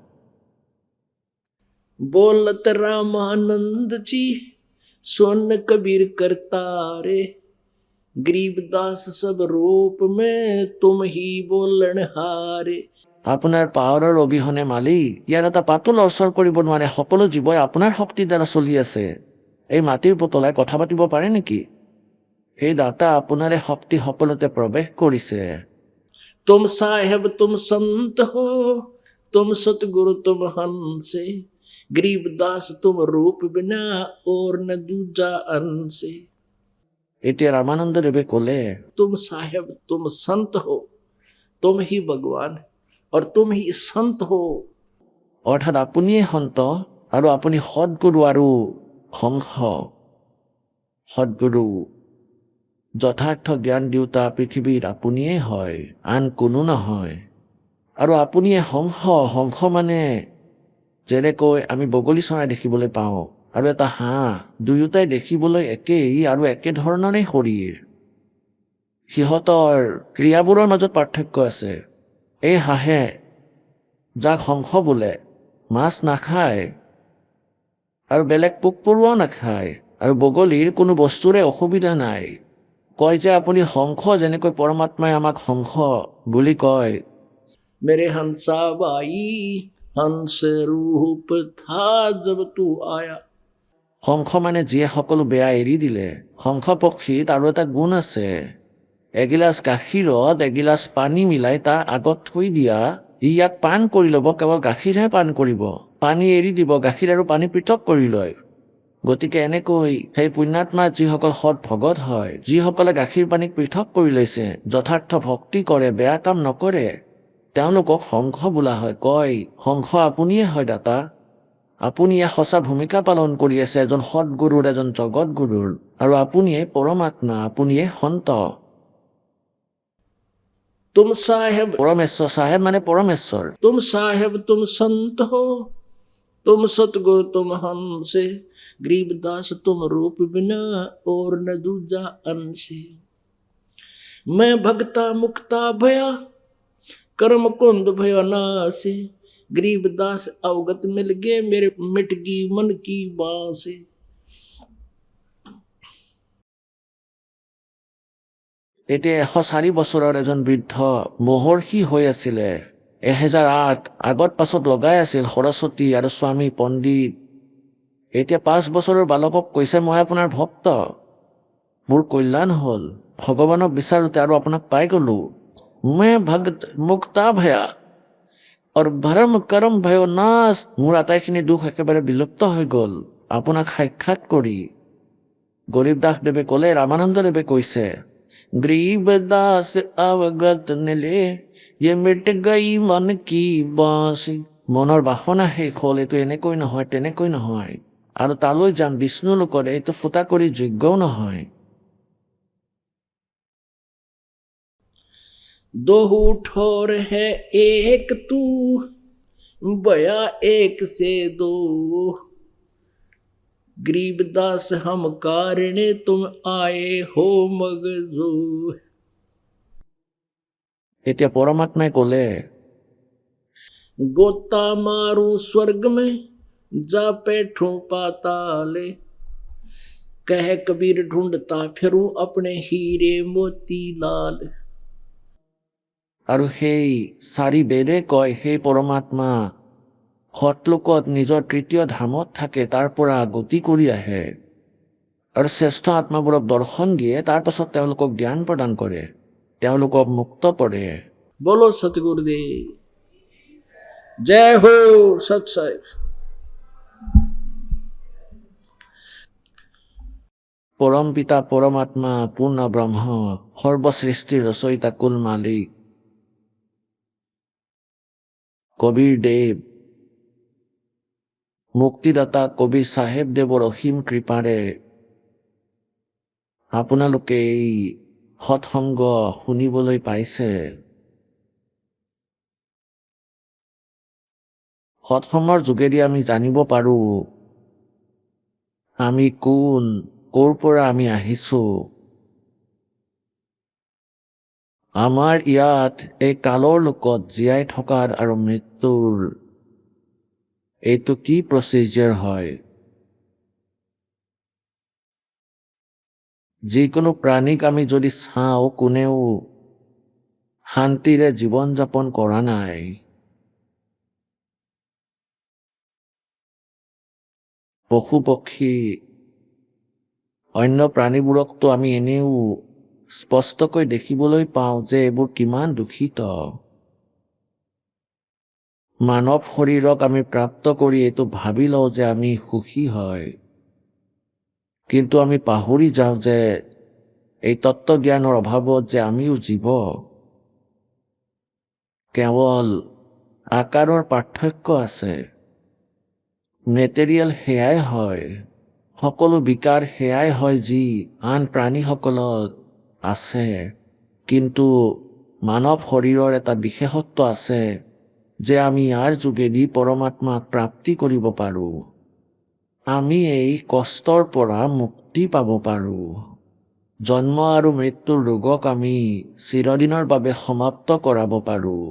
बोलत रामानंद जी सुन कबीर करता रे, गरीबदास सब रूप में तुम ही बोलन हारे। আপোনাৰ পাৱাৰৰ অবিহনে মালিক, ইয়াৰ এটা পাতো লৰচৰ কৰিব নোৱাৰে। সকলো জীৱই আপোনাৰ শক্তিৰ দ্বাৰা চলি আছে। এই মাটিৰ পুতলাই কথা পাতিব পাৰে নেকি? সেই দাতা আপোনাৰে শক্তি সকলোতে প্ৰৱেশ কৰিছে। तुम साहेब तुम संत हो, तुम सतगुरु तुम हंसे, गरीबदास तुम रूप बिना और न दूजा अंसे। এতিয়া ৰামানন্দদেৱে ক'লে, तुम साहेब तुम संत हो, तुम ही भगवान और तुम ही संत हो। অৰ্থাৎ আপুনিয়ে সন্ত আৰু আপুনি সৎগুৰু আৰু হংস। সৎগুৰু যথাৰ্থ জ্ঞান দিওঁতা পৃথিৱীত আপুনিয়ে হয়, আন কোনো নহয়। আৰু আপুনিয়ে হংস। হংস মানে যেনেকৈ আমি বগলী চৰাই দেখিবলৈ পাওঁ আৰু এটা হাঁহ, দুয়োটাই দেখিবলৈ একেই আৰু একেধৰণৰে শৰীৰ। সিহঁতৰ ক্ৰিয়াবোৰৰ মাজত পাৰ্থক্য আছে। এই হাঁহে, যাক হংস বোলে, মাছ নাখায় আৰু বেলেগ পোক পৰুৱাও নাখায়, আৰু বগলীৰ কোনো বস্তুৰে অসুবিধা নাই। কয় যে আপুনি হংস, যেনেকৈ পৰমাত্মাই আমাক হংস বুলি কয়। मेरे हंसा बाई हंस रूप था जब तू आया। হংস মানে যিয়ে সকলো বেয়া এৰি দিলে। হংস পক্ষীত আৰু এটা গুণ আছে। এগিলাচ গাখীৰত এগিলাচ পানী মিলাই তাৰ আগত থৈ দিয়া, ই ইয়াক পান কৰি ল'ব, কেৱল গাখীৰহে পান কৰিব, পানী এৰি দিব, গাখীৰ আৰু পানী পৃথক কৰি লয়। গতিকে এনেকৈ সেই পুণ্যাত্মা যিসকল সৎ ভগত হয়, যিসকলে গাখীৰ পানীক পৃথক কৰি লৈছে, যথাৰ্থ ভক্তি কৰে, বেয়া কাম নকৰে, তেওঁলোকক হংস বোলা হয়। কয়, হংস আপুনিয়ে হয় দাতা। আপুনি ইয়াত সঁচা ভূমিকা পালন কৰি আছে, এজন সৎগুৰুৰ, এজন জগতগুৰুৰ, আৰু আপুনিয়ে পৰমাত্মা, আপুনিয়ে সন্ত। तुम साहेब পৰমেশ্বৰ, চাহেব মানে পৰমেশ্বৰ। तुम साहेब तुम संत हो, तुम सतगुरु तुम हंसे, गरीबदास तुम रूप बिना और न दूजा अंसे। मैं भगता मुक्ता भया कर्म कुंड भयो नासे, गरीबदास अवगत मिल गए मेरे मिट गई मन की बांसे। এতিয়া 104 বছৰৰ এজন বৃদ্ধ মহৰ্ষি হৈ আছিলে। 1008 আগত পাছত লগাই আছিল সৰস্বতী আৰু স্বামী পণ্ডিত। এতিয়া 5 বছৰৰ বালকক কৈছে, মই আপোনাৰ ভক্ত, মোৰ কল্যাণ হ'ল, ভগৱানক বিচাৰোতে আৰু আপোনাক পাই গলো। মই ভগত মুক্তা ভয়া আৰু ভৰম কৰম ভয় নাশ, মোৰ আটাইখিনি দুখ একেবাৰে বিলুপ্ত হৈ গ'ল আপোনাক সাক্ষাৎ কৰি। গৰীবদাসদেৱে ক'লে, ৰামানন্দদেৱে কৈছে, গৰীবদাস অৱগত নিলে ये मिट गई मन की बांसी। মনৰ বাসনা শেষ হ'ল, এইটো এনেকৈ নহয়, তেনেকৈ নহয়, আৰু তালৈ যাম বিষ্ণু লোকৰে, এইটো ফুটা কৰি যোগ্যও নহয়। दो ठोर है एक तू, भया एक से दो, गरीबदास हम कारणे तुम आए हो मगजो। এতিয়া পৰমাত্মাই ক'লে, गोता मारू स्वर्ग में जा बैठूं पाताले, कह कबीर ढूंढता फिरूं अपने हीरे मोती लाल। আৰু সেই 4 বেদে কয়, সেই পৰমাত্মা সৎলোকত নিজৰ তৃতীয় ধামত থাকে, তাৰ পৰা গতি কৰি আহে আৰু শ্ৰেষ্ঠ আত্মাবোৰক দৰ্শন দিয়ে, তাৰ পাছত তেওঁলোকক জ্ঞান প্ৰদান কৰে, তেওঁলোকক মুক্ত কৰে। बोलो सतगुरुदेव, जय हो सत साहिब। পৰম পিতা পৰমাত্মা পূৰ্ণ ব্ৰহ্ম সৰ্বসৃষ্টিৰ ৰচয়িতা কুল মালিক কবিৰ দেৱ, মুক্তিদাতা কবিৰ চাহেব দেৱৰ অসীম কৃপাৰে আপোনালোকে এই সৎসংগ শুনিবলৈ পাইছে। সৎসংগৰ যোগেদি আমি জানিব পাৰোঁ আমি কোন, ক'ৰ পৰা আমি আহিছো। আমাৰ ইয়াত এই কালৰ লোকত জীয়াই থকাৰ আৰু মৃত্যুৰ এইটো কি প্ৰচিজাৰ হয়। যিকোনো প্ৰাণীক আমি যদি চাওঁ, কোনেও শান্তিৰে জীৱন যাপন কৰা নাই। পশু পক্ষী অন্য প্ৰাণীবোৰকতো আমি এনেও স্পষ্টকৈ দেখিবলৈ পাওঁ যে এইবোৰ কিমান দূষিত। মানৱ শৰীৰক আমি প্ৰাপ্ত কৰি এইটো ভাবি লওঁ যে আমি সুখী হয়, কিন্তু আমি পাহৰি যাওঁ যে এই তত্ত্বজ্ঞানৰ অভাৱত যে আমিও জীৱ। কেৱল আকাৰৰ পাৰ্থক্য আছে। মেটেৰিয়েল সেয়াই হয়, সকলো বিকাৰ সেয়াই হয় যি আন প্ৰাণীসকলত আছে, কিন্তু মানৱ শৰীৰৰ এটা বিশেষত্ব আছে যে আমি ইয়াৰ যোগেদি পৰমাত্মাক প্ৰাপ্তি কৰিব পাৰোঁ। আমি এই কষ্টৰ পৰা মুক্তি পাব পাৰোঁ। জন্ম আৰু মৃত্যুৰ ৰোগক আমি চিৰদিনৰ বাবে সমাপ্ত কৰাব পাৰোঁ।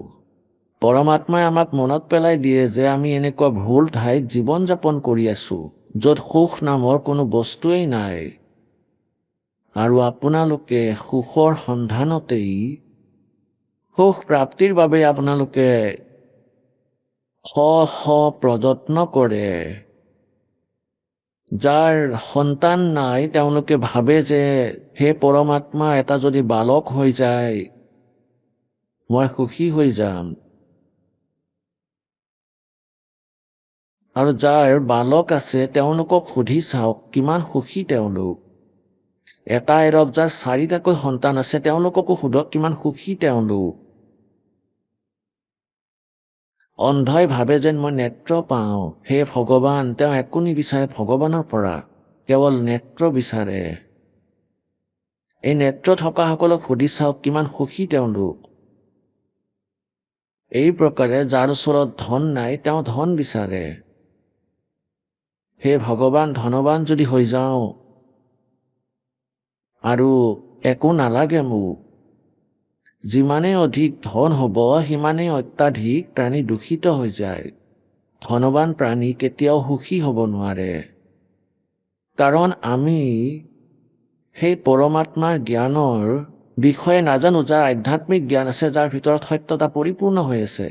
পৰমাত্মাই আমাক মনত পেলাই দিয়ে যে আমি এনেকুৱা ভুল ঠাইত জীৱন যাপন কৰি আছোঁ, য'ত সুখ নামৰ কোনো বস্তুৱেই নাই। আৰু আপোনালোকে সুখৰ সন্ধানতেই, সুখ প্ৰাপ্তিৰ বাবে আপোনালোকে প্ৰযত্ন কৰে। যাৰ সন্তান নাই তেওঁলোকে ভাবে যে হে পৰমাত্মা, এটা যদি বালক হৈ যায় মই সুখী হৈ যাম। আৰু যাৰ বালক আছে তেওঁলোকক সুধি চাওক কিমান সুখী তেওঁলোক। এটা এৰক যাৰ 4টাকৈ সন্তান আছে তেওঁলোককো সোধক কিমান সুখী তেওঁলোক। অন্ধই ভাবে যেন মই নেত্ৰ পাওঁ, হে ভগৱান, তেওঁ একো নিবিচাৰে ভগৱানৰ পৰা, কেৱল নেত্ৰ বিচাৰে। এই নেত্ৰ থকাসকলক সুধি চাওক কিমান সুখী তেওঁলোক। এই প্ৰকাৰে যাৰ ওচৰত ধন নাই তেওঁ ধন বিচাৰে। হে ভগৱান, ধনৱান যদি হৈ যাওঁ আৰু একো নালাগে মোক। যিমানেই অধিক ধন হ'ব সিমানেই অত্যাধিক প্ৰাণী দূষিত হৈ যায়। ধনৱান প্ৰাণী কেতিয়াও সুখী হ'ব নোৱাৰে, কাৰণ আমি সেই পৰমাত্মাৰ জ্ঞানৰ বিষয়ে নাজানো, যাৰ আধ্যাত্মিক জ্ঞান আছে, যাৰ ভিতৰত সত্যতা পৰিপূৰ্ণ হৈ আছে।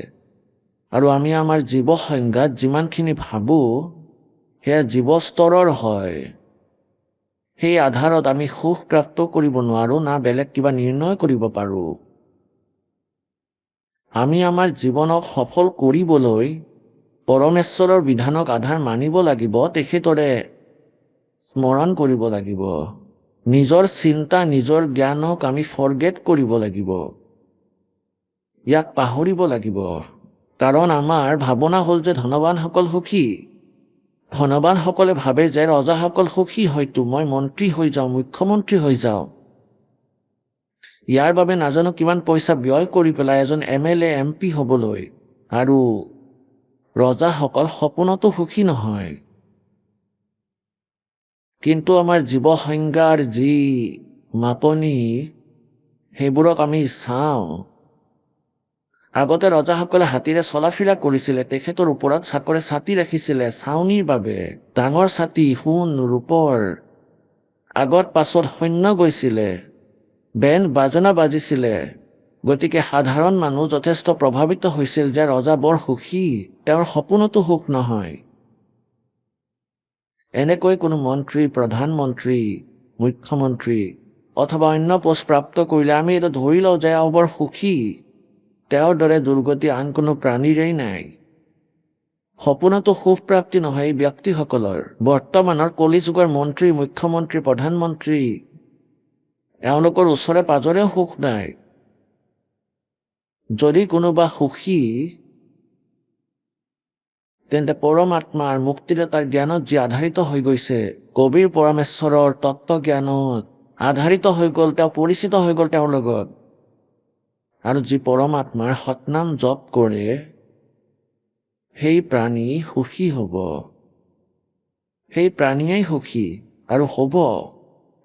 আৰু আমি আমাৰ জীৱ সংজ্ঞাত যিমানখিনি ভাবোঁ সেয়া জীৱ স্তৰৰ হয়। সেই আধাৰত আমি সুখ প্ৰাপ্ত কৰিব নোৱাৰোঁ, না বেলেগ কিবা নিৰ্ণয় কৰিব পাৰোঁ। আমি আমাৰ জীৱনক সফল কৰিবলৈ পৰমেশ্বৰৰ বিধানক আধাৰ মানিব লাগিব, তেখেতৰে স্মৰণ কৰিব লাগিব। নিজৰ চিন্তা, নিজৰ জ্ঞানক আমি ফৰগেট কৰিব লাগিব, ইয়াক পাহৰিব লাগিব। কাৰণ আমাৰ ভাৱনা হ'ল যে ধনৱানসকল সুখী। ধনৱানসকলে ভাবে যে ৰজাসকল সুখী, হয়তো মই মন্ত্ৰী হৈ যাওঁ, মুখ্যমন্ত্ৰী হৈ যাওঁ। ইয়াৰ বাবে নাজানো কিমান পইচা ব্যয় কৰি পেলাই এজন MLA MP হ'বলৈ, আৰু ৰজাসকল সপোনতো সুখী নহয়। কিন্তু আমাৰ জীৱ সংজ্ঞাৰ যি মাপনি সেইবোৰক আমি চাওঁ। আগতে ৰজাসকলে হাতীৰে চলাফিৰা কৰিছিলে, তেখেতৰ ওপৰত চাকৰে ছাতি ৰাখিছিলে ছাউনিৰ বাবে, ডাঙৰ ছাতি, সোণ ৰূপৰ। আগত পাছত সৈন্য গৈছিলে, বেণ্ড বাজনা বাজিছিলে। গতিকে সাধাৰণ মানুহ যথেষ্ট প্ৰভাৱিত হৈছিল যে ৰজা বৰ সুখী, তেওঁৰ সপোনতো সুখ নহয়। এনেকৈ কোনো মন্ত্ৰী, প্ৰধানমন্ত্ৰী, মুখ্যমন্ত্ৰী অথবা অন্য পোষ্ট প্ৰাপ্ত কৰিলে আমি এইটো ধৰি লওঁ যে এওঁ বৰ সুখী, তেওঁৰ দৰে দুৰ্গতি আন কোনো প্ৰাণীৰেই নাই। সপোনতো সুখ প্ৰাপ্তি নহয় এই ব্যক্তিসকলৰ। বৰ্তমানৰ কলিযুগৰ মন্ত্ৰী, মুখ্যমন্ত্ৰী, প্ৰধানমন্ত্ৰী, এওঁলোকৰ ওচৰে পাজৰেও সুখ নাই। যদি কোনোবা সুখী তেন্তে পৰমাত্মাৰ মুক্তিদাতাৰ জ্ঞানত যি আধাৰিত হৈ গৈছে, কবিৰ পৰমেশ্বৰৰ তত্ত্বজ্ঞানত আধাৰিত হৈ গ'ল, তেওঁ পৰিচিত হৈ গ'ল তেওঁৰ লগত। আৰু যি পৰমাত্মাৰ সৎনাম জপ কৰে সেই প্ৰাণী সুখী হ'ব। সেই প্ৰাণীয়েই সুখী আৰু হ'ব,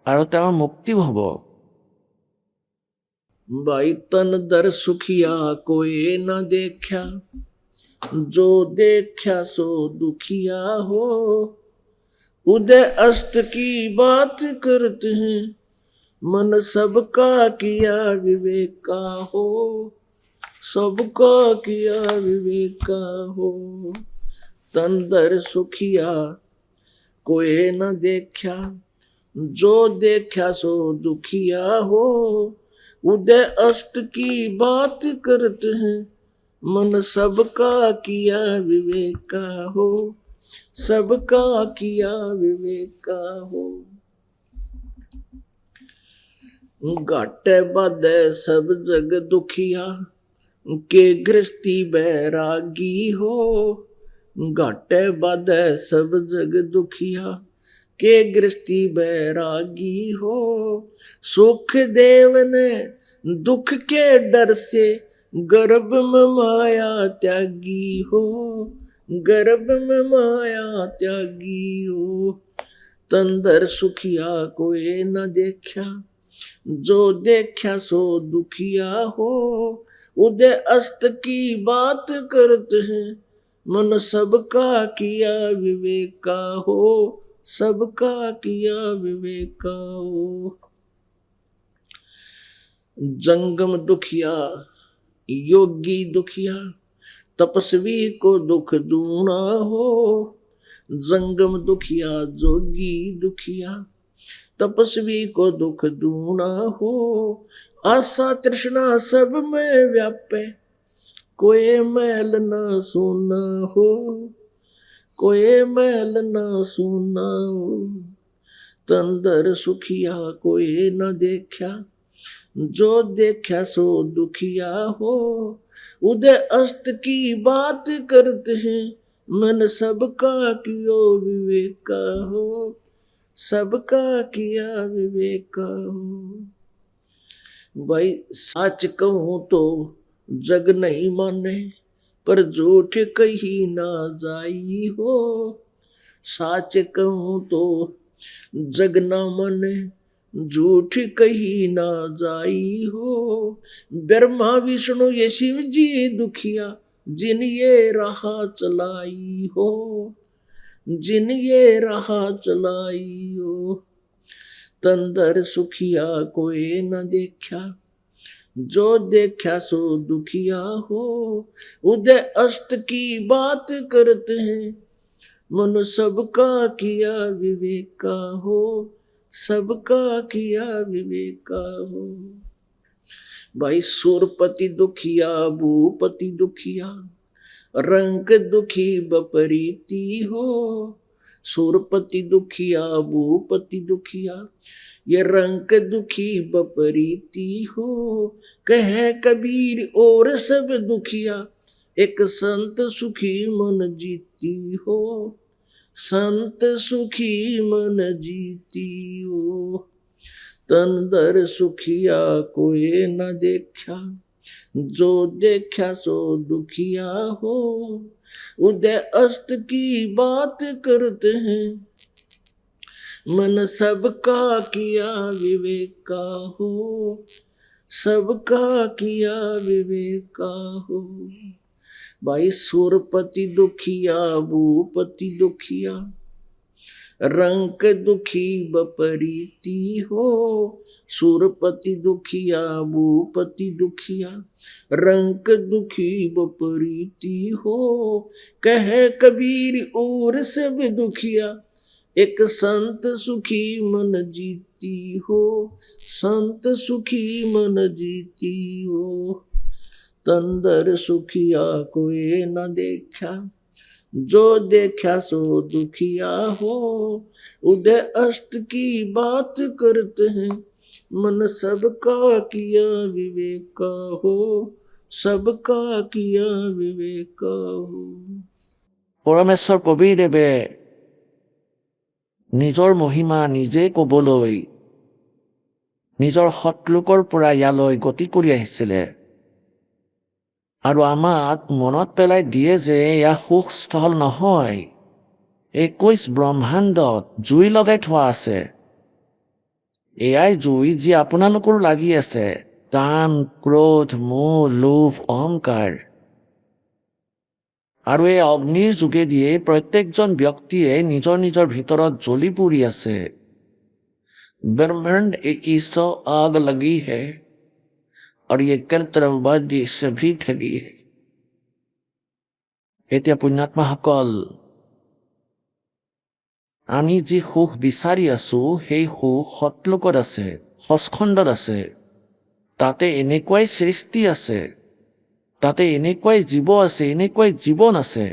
আৰু তেওঁৰ মুক্তিও হ'ব। भाई तन दर सुखिया कोई न देखा, जो देखा सो दुखिया हो। उदय अष्ट की बात करते हैं, मन सबका किया विवेका हो, सबका किया विवेका हो। तन दर सुखिया कोई न देखा, जो देखा सो दुखिया हो, उदय अस्त की बात करते हैं, मन सबका किया विवेक का हो, सबका किया विवेक का हो। घाटे बाधे सब जग दुखिया, के गृहस्थी बैरागी हो। घाटे बाधे सब जग दुखिया, के गृहस्थी बैरागी हो। सुख देव ने दुख के डर से, गर्भ में माया त्यागी हो, गर्भ में माया त्यागी हो। तंदर सुखिया कोई न देखा, जो देखा सो दुखिया हो। उदय अस्त की बात करते हैं, मन सबका किया विवेक का हो, सबका किया विवेक का हो। जंगम दुखिया योगी दुखिया, तपस्वी को दुख दूना हो। जंगम दुखिया जोगी दुखिया, तपस्वी को दुख दूना हो। आशा तृष्णा सब में व्यापे, कोई मैल न सुना हो, कोई मैल न सुना हो। तंदर सुखिया कोई न देखा, जो देखा सो दुखिया हो। उदय अस्त की बात करते हैं, मन सबका कियो विवेक का हो, सबका किया विवेक का हो। भाई सच कहूं तो जग नहीं माने, पर झूठ कही ना जाई हो। सच कहूं तो जग ना माने, झूठ कही ना जाई हो। ब्रह्मा विष्णु ये शिव जी दुखिया, जिन ये राह चलाई हो, जिन ये राह चलाई हो। तंदर सुखिया कोई न देखा, जो देखा सो दुखिया हो। उदय अस्त की बात करते हैं, मन सबका किया विवेक का हो, सबका किया विवेक का हो। भाई सुरपति दुखिया भूपति दुखिया, रंग दुखी बपरीती हो। सुरपति दुखिया भूपति दुखिया, ये रंग दुखी बपरीती हो। कहे कबीर और सब दुखिया, एक संत सुखी मन जीती हो, संत सुखी मन जीती हो। तन दर सुखिया कोई न देखा, जो देखा सो दुखिया हो। उदय अस्त की बात करते हैं, मन सबका किया विवेक का हो, सबका किया विवेक का हो। भाई सुरपति दुखिया भूपति दुखिया, रंक दुखी बपरीती हो। सुरपति दुखिया भूपति दुखिया, रंक दुखी बपरीती हो। कहे कबीर और सब दुखिया, एक संत सुखी मन जीती हो, संत सुखी मन जीती हो। तंदर सुखिया कोई न देखा, जो देखा सो दुखिया हो। उदय अस्त की बात करते हैं, मन सबका किया विवेक का हो, सबका किया विवेक का हो। পৰমেশ্বৰ কবিৰদেৱে নিজৰ মহিমা নিজে ক'বলৈ নিজৰ সৎলোকৰ পৰা ইয়ালৈ গতি কৰি আহিছিলে আৰু আমাক মনত পেলাই দিয়ে যে এয়া সুখস্থল নহয়, 21 ব্ৰহ্মাণ্ডত জুই লগাই থোৱা আছে। এয়াই জুই যি আপোনালোকৰো লাগি আছে, কাম ক্ৰোধ মোহ লোভ অহংকাৰ। আৰু এই অগ্নিৰ যোগেদিয়ে প্ৰত্যেকজন ব্যক্তিয়ে নিজৰ নিজৰ ভিতৰত জ্বলি পৰি আছে। ब्रह्मांड एक ही सौ आग लगी है और ये कर्तव्यवादी सभी ठगी है। এতিয়া পুণ্যাত্মাসকল আমি যি সুখ বিচাৰি আছো সেই সুখ সতলোকত আছে, সচখণ্ডত আছে। তাতে এনেকুৱাই সৃষ্টি আছে, তাতে এনেকুৱাই জীৱ আছে, এনেকুৱাই জীৱন আছে।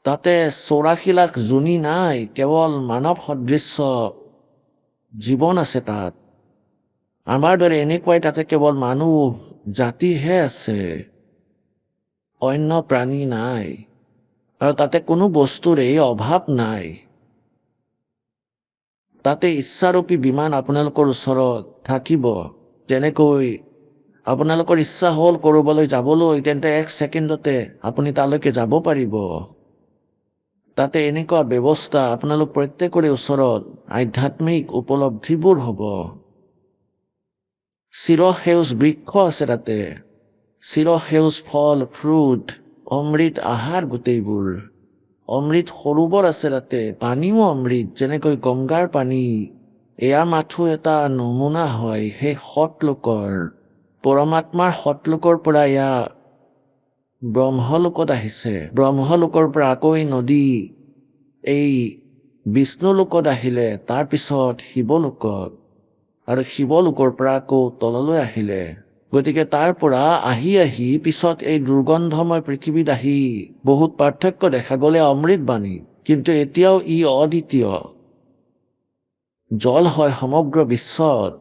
তাতে 84 লাখ যোনি নাই, কেৱল মানৱ সদৃশ্য জীৱন আছে তাত। আমাৰ দৰে এনেকুৱাই তাতে কেৱল মানুহ জাতিহে আছে, অন্য প্ৰাণী নাই। আৰু তাতে কোনো বস্তুৰে অভাৱ নাই। তাতে ইচ্ছাৰূপী বিমান আপোনালোকৰ ওচৰত থাকিব। যেনেকৈ আপোনালোকৰ ইচ্ছা হ'ল ক'ৰবালৈ যাবলৈ, তেন্তে 1 ছেকেণ্ডতে আপুনি তালৈকে যাব পাৰিব। তাতে এনেকুৱা ব্যৱস্থা আপোনালোক প্ৰত্যেকৰে ওচৰত আধ্যাত্মিক উপলব্ধিবোৰ হ'ব। চিৰসেউজ বৃক্ষ আছে তাতে, চিৰসেউজ ফল, ফ্ৰুট, অমৃত আহাৰ গোটেইবোৰ। অমৃত সৰোবৰ আছে তাতে, পানীও অমৃত, যেনেকৈ গংগাৰ পানী। এয়া মাথো এটা নমুনা হয় সেই সৎলোকৰ, পৰমাত্মাৰ সৎলোকৰ পৰা এয়া ব্ৰহ্মলোকত আহিছে। ব্ৰহ্মলোকৰ পৰা আকৌ এই নদী এই বিষ্ণুলোকত আহিলে, তাৰপিছত শিৱলোকত, আৰু শিৱলোকৰ পৰা আকৌ তললৈ আহিলে। গতিকে তাৰ পৰা আহি আহি পিছত এই দুৰ্গন্ধময় পৃথিৱীত আহি বহুত পাৰ্থক্য দেখা গ'লে অমৃতবাণী, কিন্তু এতিয়াও ই অদ্বিতীয়। জল হয় সমগ্ৰ বিশ্বত,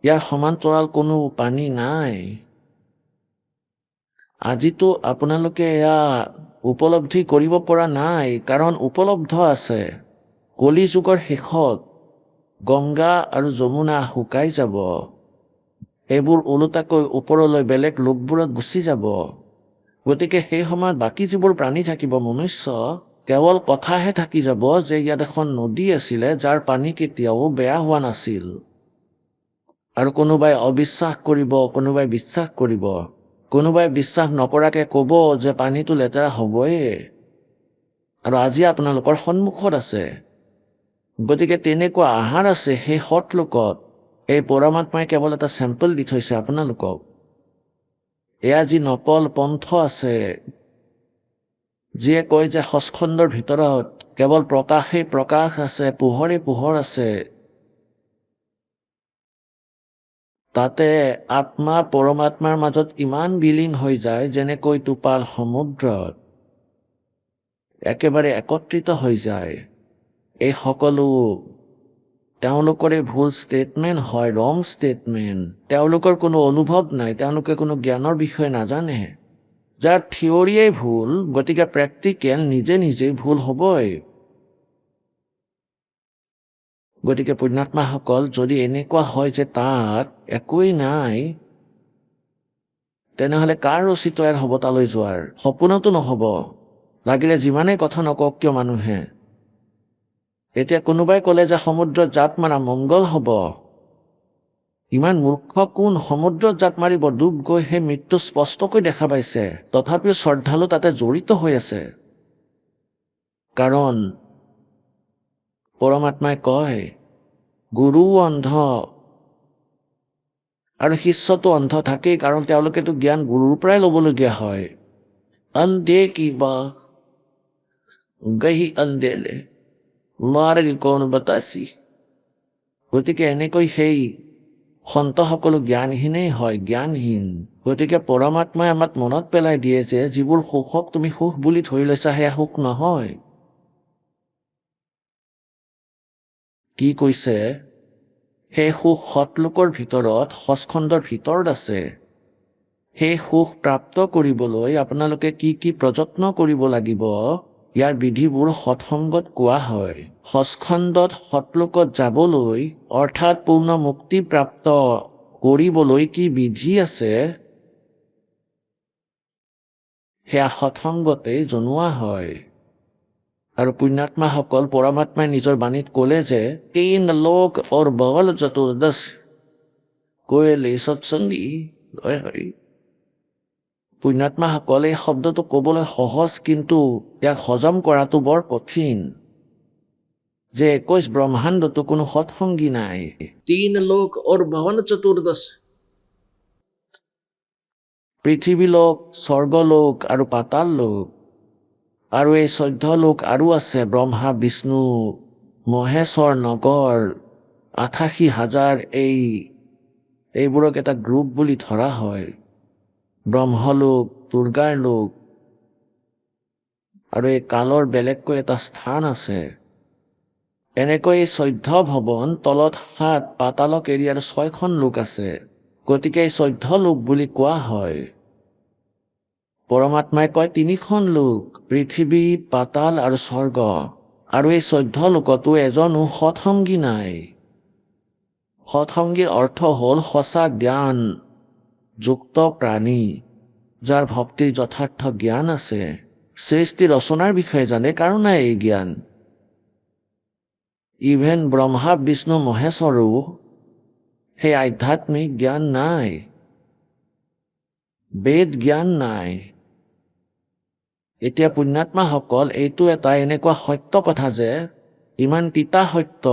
ইয়াৰ সমান্তৰাল কোনো পানী নাই। আজিতো আপোনালোকে এয়া উপলব্ধি কৰিব পৰা নাই, কাৰণ উপলব্ধ আছে। কলি যুগৰ শেষত গংগা আৰু যমুনা শুকাই যাব, এইবোৰ ওলোটাকৈ ওপৰলৈ বেলেগ লোকবোৰত গুচি যাব। গতিকে সেই সময়ত বাকী যিবোৰ প্ৰাণী থাকিব, মনুষ্য, কেৱল কথাহে থাকি যাব যে ইয়াত এখন নদী আছিলে যাৰ পানী কেতিয়াও বেয়া হোৱা নাছিল। আৰু কোনোবাই অবিশ্বাস কৰিব, কোনোবাই বিশ্বাস কৰিব। কোনোবাই বিশ্বাস নকৰাকে ক'ব যে পানীটো লেতেৰা হ'বই, আৰু আজি আপোনালোকৰ সন্মুখত আছে। গতিকে তেনেকুৱা আহাৰ আছে সেই সৎলোকত। এই পৰমাত্মাই কেৱল এটা চেম্পল দি থৈছে আপোনালোকক। এয়া যি নকল পন্থ আছে, যিয়ে কয় যে সচখণ্ডৰ ভিতৰত কেৱল প্ৰকাশেই প্ৰকাশ আছে, পোহৰে পোহৰ আছে, তাতে আত্মা পৰমাত্মাৰ মাজত ইমান বিলীন হৈ যায় যেনেকৈ টোপাল সমুদ্ৰত একেবাৰে একত্ৰিত হৈ যায়। এই সকলো তেওঁলোকৰে ভুল ষ্টেটমেণ্ট হয়, ৰং ষ্টেটমেণ্ট। তেওঁলোকৰ কোনো অনুভৱ নাই, তেওঁলোকে কোনো জ্ঞানৰ বিষয়ে নাজানে। যাৰ থিয়ৰিয়েই ভুল, গতিকে প্ৰেক্টিকেল নিজে নিজেই ভুল হ'বই। গতিকে পুণ্যাত্মাসকল, যদি এনেকুৱা হয় যে তাত একোৱেই নাই, তেনেহ'লে কাৰ ৰচি তৈয়াৰ হ'ব তালৈ যোৱাৰ? সপোনতো নহ'ব, লাগিলে যিমানেই কথা নকওক কিয় মানুহে। এতিয়া কোনোবাই ক'লে যে সমুদ্ৰত জাপ মাৰা মংগল হ'ব। ইমান মূৰ্খ কোন? সমুদ্ৰত জাপ মাৰিব, ডুব গৈ সেই মৃত্যু স্পষ্টকৈ দেখা পাইছে, তথাপিও শ্ৰদ্ধালু তাতে জড়িত হৈ আছে। কাৰণ পৰমাত্মাই কয় গুৰু অন্ধ আৰু শিষ্যটো অন্ধ থাকেই, কাৰণ তেওঁলোকেতো জ্ঞান গুৰুৰ পৰাই ল'বলগীয়া হয়। অন্ধে কিবা গহি অন্ধেলে মাৰ্গ কৌন বাতাসি। গতিকে এনেকৈ সেই সন্তসকলো জ্ঞানহীনেই হয়, জ্ঞানহীন। গতিকে পৰমাত্মাই আমাক মনত পেলাই দিয়ে যে যিবোৰ সুখক তুমি সুখ বুলি ধৰি লৈছা সেয়া সুখ নহয়। কি কৈছে? সেই সুখ সৎলোকৰ ভিতৰত, সচখণ্ডৰ ভিতৰত আছে। সেই সুখ প্ৰাপ্ত কৰিবলৈ আপোনালোকে কি কি প্ৰযত্ন কৰিব লাগিব, ইয়াৰ বিধিবোৰ সৎসংগত কোৱা হয়। সচখণ্ডত সৎলোকত যাবলৈ, অৰ্থাৎ পূৰ্ণ মুক্তি প্ৰাপ্ত কৰিবলৈ কি বিধি আছে, সেয়া সৎসংগতেই জনোৱা হয়। আৰু পুণ্যাত্মাসকল, পৰমাত্মাই নিজৰ বাণীত ক'লে যে 3 লোক और बवल चतुर्दश কোয়েলে সৎসংগী হয়। পুণ্যাত্মাসকল, এই শব্দটো ক'বলৈ সহজ, কিন্তু ইয়াক হজম কৰাটো বৰ কঠিন, যে 21 ব্ৰহ্মাণ্ডতো কোনো সৎসংগী নাই। 3 लोक और भवन चतुर्दश। পৃথিৱীলোক, স্বৰ্গলোক আৰু পাতাল লোক, আৰু এই 14 লোক আৰু আছে, ব্ৰহ্মা বিষ্ণু মহেশ্বৰ নগৰ 88,000 এইবোৰক এটা গ্ৰুপ বুলি ধৰা হয়। ব্ৰহ্মলোক, দুৰ্গাৰ লোক, আৰু এই কালৰ বেলেগকৈ এটা স্থান আছে। এনেকৈ এই 14 ভৱন, তলত 7, পাতালক এৰিয়াৰ 6খন লোক আছে। গতিকে এই 14 লোক বুলি কোৱা হয়। পৰমাত্মাই কয় 3খন লোক, পৃথিৱী, পাতাল আৰু স্বৰ্গ। আৰু এই 14 লোকতো এজনো সৎসংগী নাই। সৎসংগীৰ অৰ্থ হ'ল সঁচা জ্ঞান যুক্ত প্ৰাণী, যাৰ ভক্তিৰ যথাৰ্থ জ্ঞান আছে, সৃষ্টি ৰচনাৰ বিষয়ে জানে, কাৰো নাই এই জ্ঞান। ইভেন ব্ৰহ্মা বিষ্ণু মহেশ্বৰো সেই আধ্যাত্মিক জ্ঞান নাই, বেদ জ্ঞান নাই। এতিয়া পুণ্যাত্মাসকল, এইটো এটা এনেকুৱা সত্য কথা যে ইমান তিতা সত্য,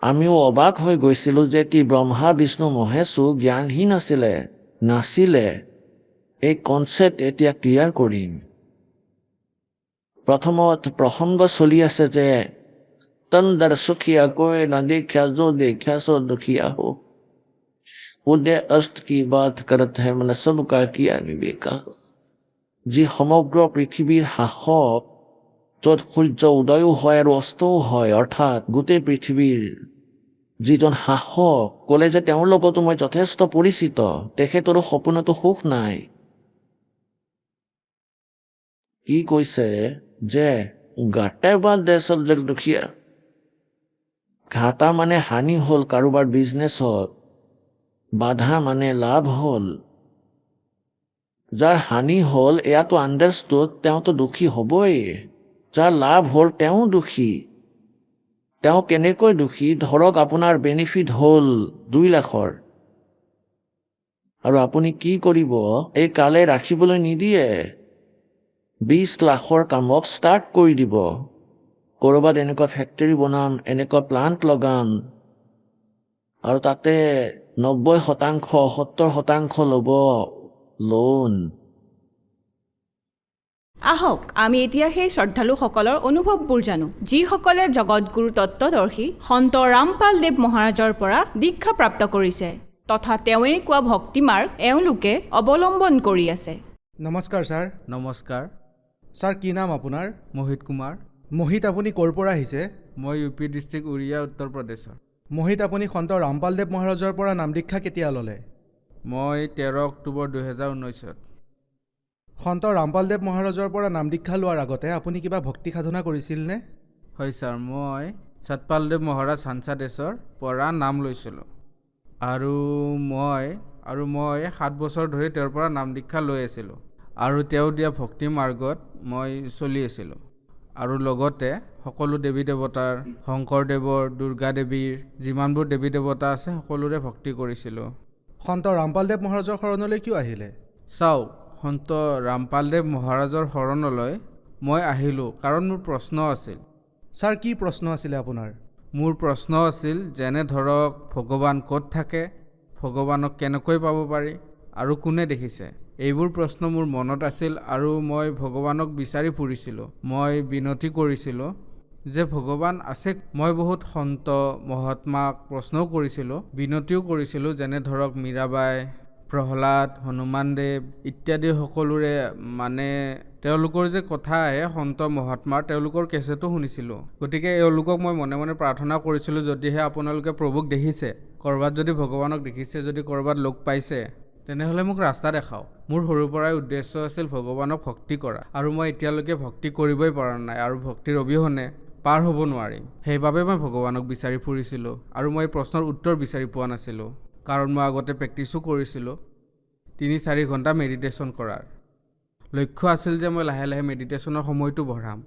আমিও অবাক হৈ গৈছিলোঁ যে ব্ৰহ্মা বিষ্ণু মহেশো জ্ঞানহীন নাছিলে। এই কনচেপ্ট এতিয়া ক্লিয়াৰ কৰিম। প্ৰথমত প্ৰসংগ চলি আছে যে তন্দৰ সুখীয়া কৈ নেদেখা যো দেখা সো দুখীয়া হো, উদয় অস্ত কি বাত কৰত হে মানে সবকা কিয়া বিবেকা। যি সমগ্ৰ পৃথিৱীৰ শাসক, য'ত সূৰ্য উদয়ো হয় আৰু অস্তও হয়, অৰ্থাৎ গোটেই পৃথিৱীৰ যিজন শাসক, ক'লে যে তেওঁৰ লগতো মই যথেষ্ট পৰিচিত, তেখেতৰো সপোনতো সুখ নাই। কি কৈছে যে ঘাটে বা দেশত দুখীয়া, ঘাটা মানে হানি হ'ল কাৰোবাৰ বিজনেছত, বাধা মানে লাভ হ'ল। যাৰ হানি হ'ল এয়াতো আণ্ডাৰষ্টুড, তেওঁতো দুখী হ'বই। যাৰ লাভ হ'ল তেওঁ দুখী। তেওঁ কেনেকৈ দুখী? ধৰক আপোনাৰ বেনিফিট হ'ল 2 লাখৰ, আৰু আপুনি কি কৰিব? এই কালে ৰাখিবলৈ নিদিয়ে, 20 লাখৰ কামক ষ্টাৰ্ট কৰি দিব। ক'ৰবাত এনেকুৱা ফেক্টৰী বনাম, এনেকুৱা প্লাণ্ট লগাম, আৰু তাতে 90%, 70% ল'ব লোন। আহক আমি এতিয়া সেই শ্ৰদ্ধালুসকলৰ অনুভৱবোৰ জানো, যিসকলে জগতগুৰু তত্ত্বদৰ্শী সন্ত ৰামপাল দেৱ মহাৰাজৰ পৰা দীক্ষাপ্ৰাপ্ত কৰিছে, তথা তেওঁৱেই কোৱা ভক্তি মাৰ্গ এওঁলোকে অৱলম্বন কৰি আছে। নমস্কাৰ ছাৰ। নমস্কাৰ। ছাৰ, কি নাম আপোনাৰ? মোহিত কুমাৰ। মোহিত, আপুনি ক'ৰ পৰা আহিছে? মই ইউ পি ডিষ্ট্ৰিক্ট উৰিয়া, উত্তৰ প্ৰদেশৰ। মোহিত, আপুনি সন্ত ৰামপালদেৱ মহাৰাজৰ পৰা নাম দীক্ষা কেতিয়া ল'লে? মই 13 অক্টোবৰ 2019। সন্ত ৰামপালদেৱ মহাৰাজৰ পৰা নাম দীক্ষা লোৱাৰ আগতে আপুনি কিবা ভক্তি সাধনা কৰিছিলনে? হয় ছাৰ, মই সতপালদেৱ মহাৰাজ হানসাদেশৰ পৰা নাম লৈছিলোঁ, আৰু মই 7 বছৰ ধৰি তেওঁৰ পৰা নাম দীক্ষা লৈ আছিলোঁ, আৰু তেওঁ দিয়া ভক্তি মাৰ্গত মই চলি আছিলোঁ, আৰু লগতে সকলো দেৱী দেৱতাৰ, শংকৰদেৱৰ, দুৰ্গা দেৱীৰ যিমানবোৰ দেৱী দেৱতা আছে সকলোৰে ভক্তি কৰিছিলোঁ। সন্ত ৰামপালদেৱ মহাৰাজৰ শৰণলৈ কিয় আহিলে? চাওক, সন্ত ৰামপালদেৱ মহাৰাজৰ শৰণলৈ মই আহিলোঁ কাৰণ মোৰ প্ৰশ্ন আছিল। ছাৰ, কি প্ৰশ্ন আছিলে আপোনাৰ? মোৰ প্ৰশ্ন আছিল, যেনে ধৰক ভগৱান ক'ত থাকে, ভগৱানক কেনেকৈ পাব পাৰি, আৰু কোনে দেখিছে। এইবোৰ প্ৰশ্ন মোৰ মনত আছিল, আৰু মই ভগৱানক বিচাৰি ফুৰিছিলোঁ। মই বিনতি কৰিছিলোঁ যে ভগৱান আছে। মই বহুত সন্ত মহাত্মাক প্ৰশ্নও কৰিছিলোঁ, বিনতিও কৰিছিলোঁ, যেনে ধৰক মীৰাবাই, প্ৰহ্লাদ, হনুমানদেৱ ইত্যাদি সকলোৰে মানে তেওঁলোকৰ যে কথা আহে সন্ত মহাত্মাৰ, তেওঁলোকৰ কেছেটো শুনিছিলোঁ। গতিকে এওঁলোকক মই মনে মনে প্ৰাৰ্থনা কৰিছিলোঁ, যদিহে আপোনালোকে প্ৰভুক দেখিছে, ক'ৰবাত যদি ভগৱানক দেখিছে, যদি ক'ৰবাত লগ পাইছে, তেনেহ'লে মোক ৰাস্তা দেখাওক। মোৰ সৰুৰ পৰাই উদ্দেশ্য আছিল ভগৱানক ভক্তি কৰা, আৰু মই এতিয়ালৈকে ভক্তি কৰিবই পৰা নাই, আৰু ভক্তিৰ অবিহনে পাৰ হ'ব নোৱাৰিম। সেইবাবে মই ভগৱানক বিচাৰি ফুৰিছিলোঁ, আৰু মই প্ৰশ্নৰ উত্তৰ বিচাৰি পোৱা নাছিলোঁ, কাৰণ মই আগতে প্ৰেক্টিছো কৰিছিলোঁ 3-4 ঘণ্টা মেডিটেশ্যন কৰাৰ। লক্ষ্য আছিল যে মই লাহে লাহে মেডিটেশ্যনৰ সময়টো বঢ়াম।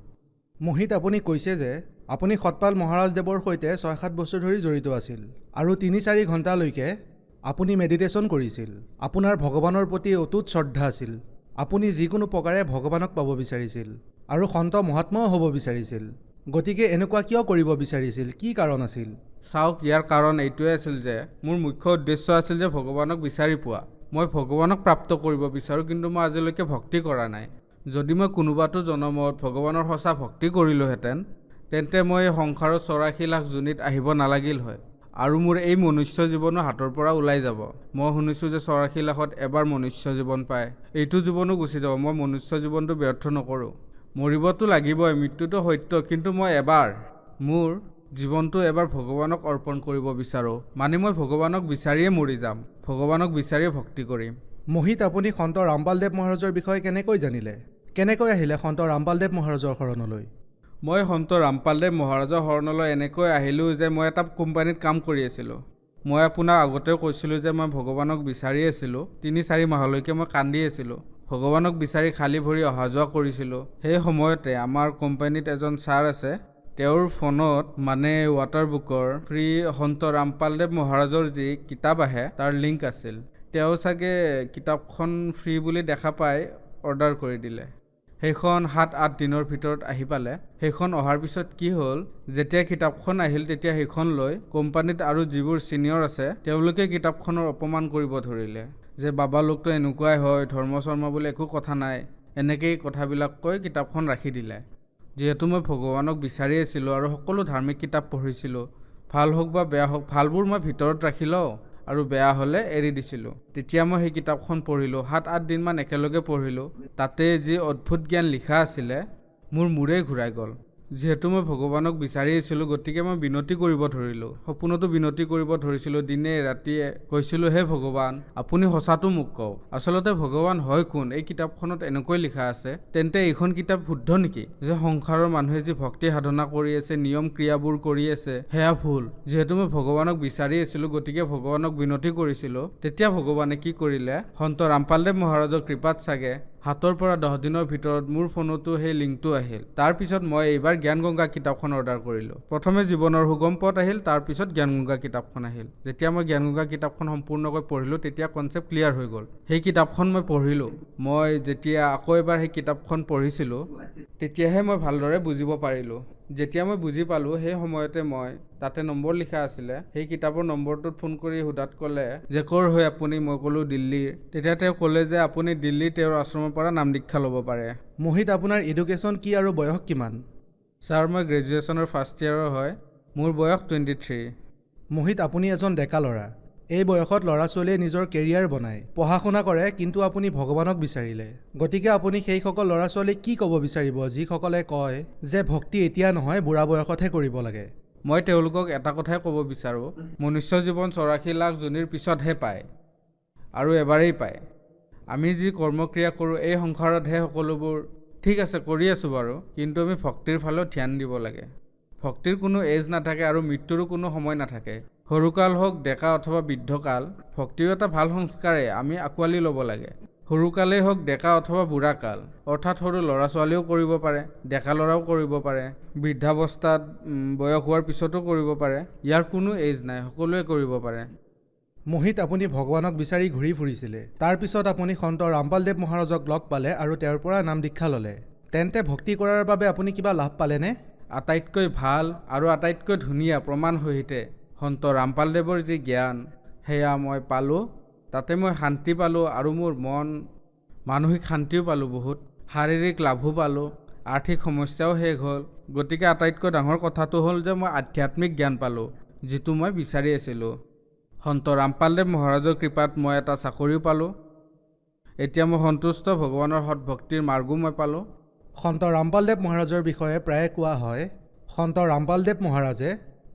মোহিত, আপুনি কৈছে যে আপুনি সতপাল মহাৰাজদেৱৰ সৈতে 6-7 বছৰ ধৰি জড়িত আছিল, আৰু 3-4 ঘণ্টালৈকে আপুনি মেডিটেশ্যন কৰিছিল। আপোনাৰ ভগৱানৰ প্ৰতি অটুট শ্ৰদ্ধা আছিল। আপুনি যিকোনো প্ৰকাৰে ভগৱানক পাব বিচাৰিছিল, আৰু সন্ত মহাত্মাও হ'ব বিচাৰিছিল। গতিকে এনেকুৱা কিয় কৰিব বিচাৰিছিল? কি কাৰণ আছিল? চাওক, ইয়াৰ কাৰণ এইটোৱে আছিল যে মোৰ মুখ্য উদ্দেশ্য আছিল যে ভগৱানক বিচাৰি পোৱা। মই ভগৱানক প্ৰাপ্ত কৰিব বিচাৰোঁ, কিন্তু মই আজিলৈকে ভক্তি কৰা নাই। যদি মই কোনোবাটো জনমত ভগৱানৰ সঁচা ভক্তি কৰিলোহেঁতেন তেন্তে মই এই সংসাৰৰ 84 লাখ যোনিত আহিব নালাগিল হয় আৰু মোৰ এই মনুষ্য জীৱনো হাতৰ পৰা ওলাই যাব। মই শুনিছোঁ যে 84 লাখত এবাৰ মনুষ্য জীৱন পায়, এইটো জীৱনো গুচি যাব। মই মনুষ্য জীৱনটো ব্যৰ্থ নকৰোঁ। মৰিবতো লাগিবই, মৃত্যুটো সত্য, কিন্তু মই মোৰ জীৱনটো এবাৰ ভগৱানক অৰ্পণ কৰিব বিচাৰোঁ। মানে মই ভগৱানক বিচাৰিয়ে মৰি যাম, ভগৱানক বিচাৰিয়ে ভক্তি কৰিম। মোহিত, আপুনি সন্ত ৰামপালদেৱ মহাৰাজৰ বিষয়ে কেনেকৈ জানিলে? কেনেকৈ আহিলে সন্ত ৰামপালদেৱ মহাৰাজৰ শৰণলৈ? মই সন্ত ৰামপালদেৱ মহাৰাজৰ শৰণলৈ এনেকৈ আহিলোঁ যে মই এটা কোম্পানীত কাম কৰি আছিলোঁ। মই আপোনাক আগতেও কৈছিলোঁ যে মই ভগৱানক বিচাৰি আছিলোঁ। 3-4 মাহলৈকে মই কান্দি আছিলোঁ, ভগৱানক বিচাৰি খালী ভৰি অহা যোৱা কৰিছিলোঁ। সেই সময়তে আমাৰ কোম্পানীত এজন ছাৰ আছে, তেওঁৰ ফোনত মানে ৱাটাৰ বুকৰ ফ্ৰী সন্ত ৰামপালদেৱ মহাৰাজৰ যি কিতাপ আহে তাৰ লিংক আছিল। তেওঁ চাগে কিতাপখন ফ্ৰী বুলি দেখা পাই অৰ্ডাৰ কৰি দিলে। সেইখন 7-8 দিনৰ ভিতৰত আহি পালে। সেইখন অহাৰ পিছত কি হ'ল, যেতিয়া কিতাপখন আহিল তেতিয়া সেইখন লৈ কোম্পানীত আৰু যিবোৰ ছিনিয়ৰ আছে তেওঁলোকে কিতাপখনৰ অপমান কৰিব ধৰিলে যে বাবা লোকটো এনেকুৱাই হয়, ধৰ্ম চৰ্ম বুলি একো কথা নাই, এনেকেই কথাবিলাক কৈ কিতাপখন ৰাখি দিলে। যিহেতু মই ভগৱানক বিচাৰি আছিলোঁ আৰু সকলো ধাৰ্মিক কিতাপ পঢ়িছিলোঁ, ভাল হওক বা বেয়া হওক ভালবোৰ মই ভিতৰত ৰাখি লওঁ আৰু বেয়া হ'লে এৰি দিছিলোঁ। তেতিয়া মই সেই কিতাপখন পঢ়িলোঁ, 7-8 দিনমান একেলগে পঢ়িলোঁ। তাতে যি অদ্ভুত জ্ঞান লিখা আছিলে মোৰ মূৰেই ঘূৰাই গ'ল। যিহেতু মই ভগৱানক বিচাৰি আছিলোঁ গতিকে মই বিনতি কৰিব ধৰিলোঁ, সপোনতো বিনতি কৰিব ধৰিছিলোঁ, দিনে ৰাতিয়ে কৈছিলোঁ, হে ভগৱান আপুনি সঁচাটো মোক কওক, আচলতে ভগৱান হয় কোন? এই কিতাপখনত এনেকৈ লিখা আছে, তেন্তে এইখন কিতাপ শুদ্ধ নেকি? যে সংসাৰৰ মানুহে যি ভক্তি সাধনা কৰি আছে, নিয়ম ক্ৰিয়াবোৰ কৰি আছে, সেয়া ভুল। যিহেতু মই ভগৱানক বিচাৰি আছিলোঁ গতিকে ভগৱানক বিনতি কৰিছিলোঁ। তেতিয়া ভগৱানে কি কৰিলে, সন্ত ৰামপালদেৱ মহাৰাজৰ কৃপাত চাগে হাতৰ পৰা 10 দিনৰ ভিতৰত মোৰ ফোনতো সেই লিংকটো আহিল। তাৰপিছত মই এইবাৰ জ্ঞানগংগা কিতাপখন অৰ্ডাৰ কৰিলোঁ। প্ৰথমে জীৱনৰ সুগম পথ আহিল, তাৰপিছত জ্ঞানগংগা কিতাপখন আহিল। যেতিয়া মই জ্ঞানগংগা কিতাপখন সম্পূৰ্ণকৈ পঢ়িলোঁ তেতিয়া কনচেপ্ট ক্লিয়াৰ হৈ গ'ল। সেই কিতাপখন মই পঢ়িলোঁ। মই যেতিয়া আকৌ এবাৰ সেই কিতাপখন পঢ়িছিলোঁ তেতিয়াহে মই ভালদৰে বুজিব পাৰিলোঁ। যেতিয়া মই বুজি পালোঁ সেই সময়তে মই তাতে নম্বৰ লিখা আছিলে, সেই কিতাপৰ নম্বৰটোত ফোন কৰি সোধাত ক'লে যে ক'ৰ হয় আপুনি? মই ক'লোঁ দিল্লীৰ। তেতিয়া তেওঁ ক'লে যে আপুনি দিল্লীৰ তেওঁৰ আশ্ৰমৰ পৰা নাম দীক্ষা ল'ব পাৰে। মোহিত, আপোনাৰ এডুকেশ্যন কি আৰু বয়স কিমান? ছাৰ মই গ্ৰেজুৱেশ্যনৰ ফাৰ্ষ্ট ইয়াৰৰ হয়, মোৰ বয়স 23। মোহিত, আপুনি এজন ডেকা ল'ৰা। এই বয়সত ল'ৰা ছোৱালীয়ে নিজৰ কেৰিয়াৰ বনায়, পঢ়া শুনা কৰে, কিন্তু আপুনি ভগৱানক বিচাৰিলে। গতিকে আপুনি সেইসকল ল'ৰা ছোৱালীক কি ক'ব বিচাৰিব যিসকলে কয় যে ভক্তি এতিয়া নহয় বুঢ়া বয়সতহে কৰিব লাগে? মই তেওঁলোকক এটা কথাই ক'ব বিচাৰোঁ, মনুষ্য জীৱন 84 লাখ যোনিৰ পিছতহে পায় আৰু এবাৰেই পায়। আমি যি কৰ্মক্ৰিয়া কৰোঁ এই সংসাৰতহে সকলোবোৰ ঠিক আছে কৰি আছোঁ বাৰু, কিন্তু আমি ভক্তিৰ ফালেও ধ্যান দিব লাগে। ভক্তিৰ কোনো এজ নাথাকে আৰু মৃত্যুৰো কোনো সময় নাথাকে। সৰুকাল হওক ডেকা অথবা বৃদ্ধকাল, ভক্তিও এটা ভাল সংস্কাৰে আমি আঁকোৱালি ল'ব লাগে। সৰুকালেই হওক ডেকা অথবা বুঢ়া কাল, অৰ্থাৎ সৰু ল'ৰা ছোৱালীও কৰিব পাৰে, ডেকা ল'ৰাও কৰিব পাৰে, বৃদ্ধাৱস্থাত বয়স হোৱাৰ পিছতো কৰিব পাৰে। ইয়াৰ কোনো এজ নাই, সকলোৱে কৰিব পাৰে। মোহিত, আপুনি ভগৱানক বিচাৰি ঘূৰি ফুৰিছিলে, তাৰপিছত আপুনি সন্ত ৰামপালদেৱ মহাৰাজক লগ পালে আৰু তেওঁৰ পৰা নাম দীক্ষা ল'লে। তেন্তে ভক্তি কৰাৰ বাবে আপুনি কিবা লাভ পালেনে? আটাইতকৈ ভাল আৰু আটাইতকৈ ধুনীয়া প্ৰমাণ সহিতে সন্ত ৰামপালদেৱৰ যি জ্ঞান সেয়া মই পালোঁ। তাতে মই শান্তি পালোঁ আৰু মোৰ মানসিক শান্তিও পালোঁ, বহুত শাৰীৰিক লাভো পালোঁ, আৰ্থিক সমস্যাও শেষ হ'ল। গতিকে আটাইতকৈ ডাঙৰ কথাটো হ'ল যে মই আধ্যাত্মিক জ্ঞান পালোঁ, যিটো মই বিচাৰি আছিলোঁ। সন্ত ৰামপালদেৱ মহাৰাজৰ কৃপাত মই এটা চাকৰিও পালোঁ। এতিয়া মই সন্তুষ্ট, ভগৱানৰ সৎভক্তিৰ মাৰ্গো মই পালোঁ। সন্ত ৰামপালদেৱ মহাৰাজৰ বিষয়ে প্ৰায়ে কোৱা হয়, সন্ত ৰামপালদেৱ মহাৰাজে